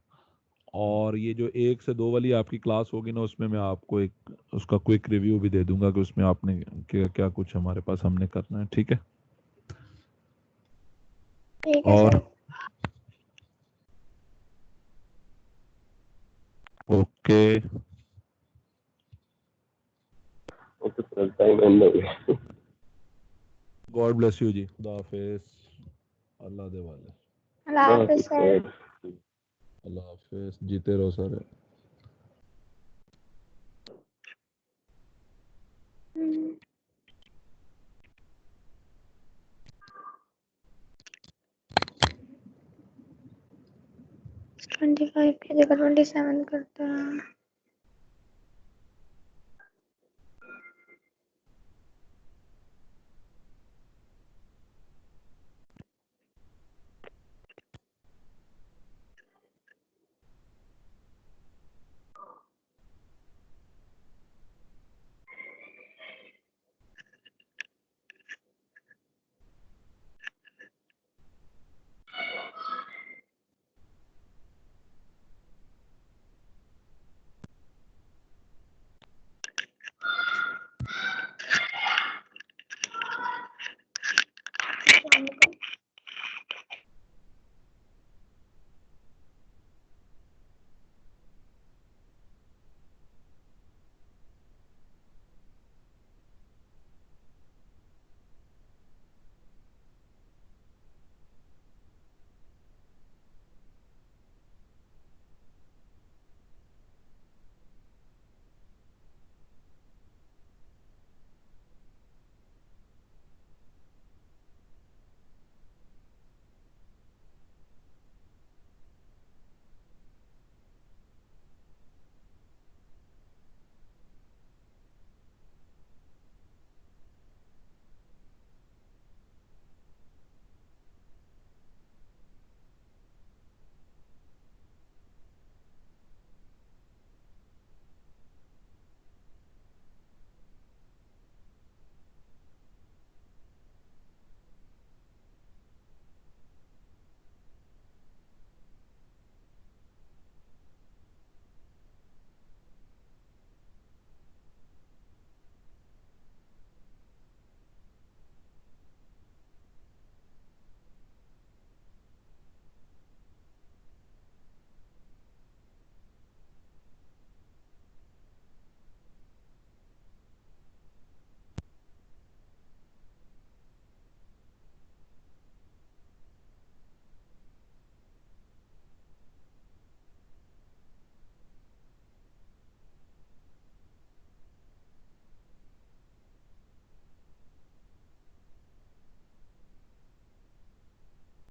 और ये जो 1 से 2 वाली आपकी क्लास होगी ना, उसमें मैं आपको एक उसका क्विक रिव्यू भी दे दूंगा कि उसमें आपने क्या क्या कुछ हमारे पास हमने करना है। ठीक है। ठीक है और sir. Okay, okay sir, time and हो गया। गॉड ब्लेस यू जी। खुदा हाफिज। अल्लाह दे वाले। अल्लाह हाफिज सर। अल्लाह हाफिज। जीते रहो सर। हम्म, 25 की जगह 27 करते हैं।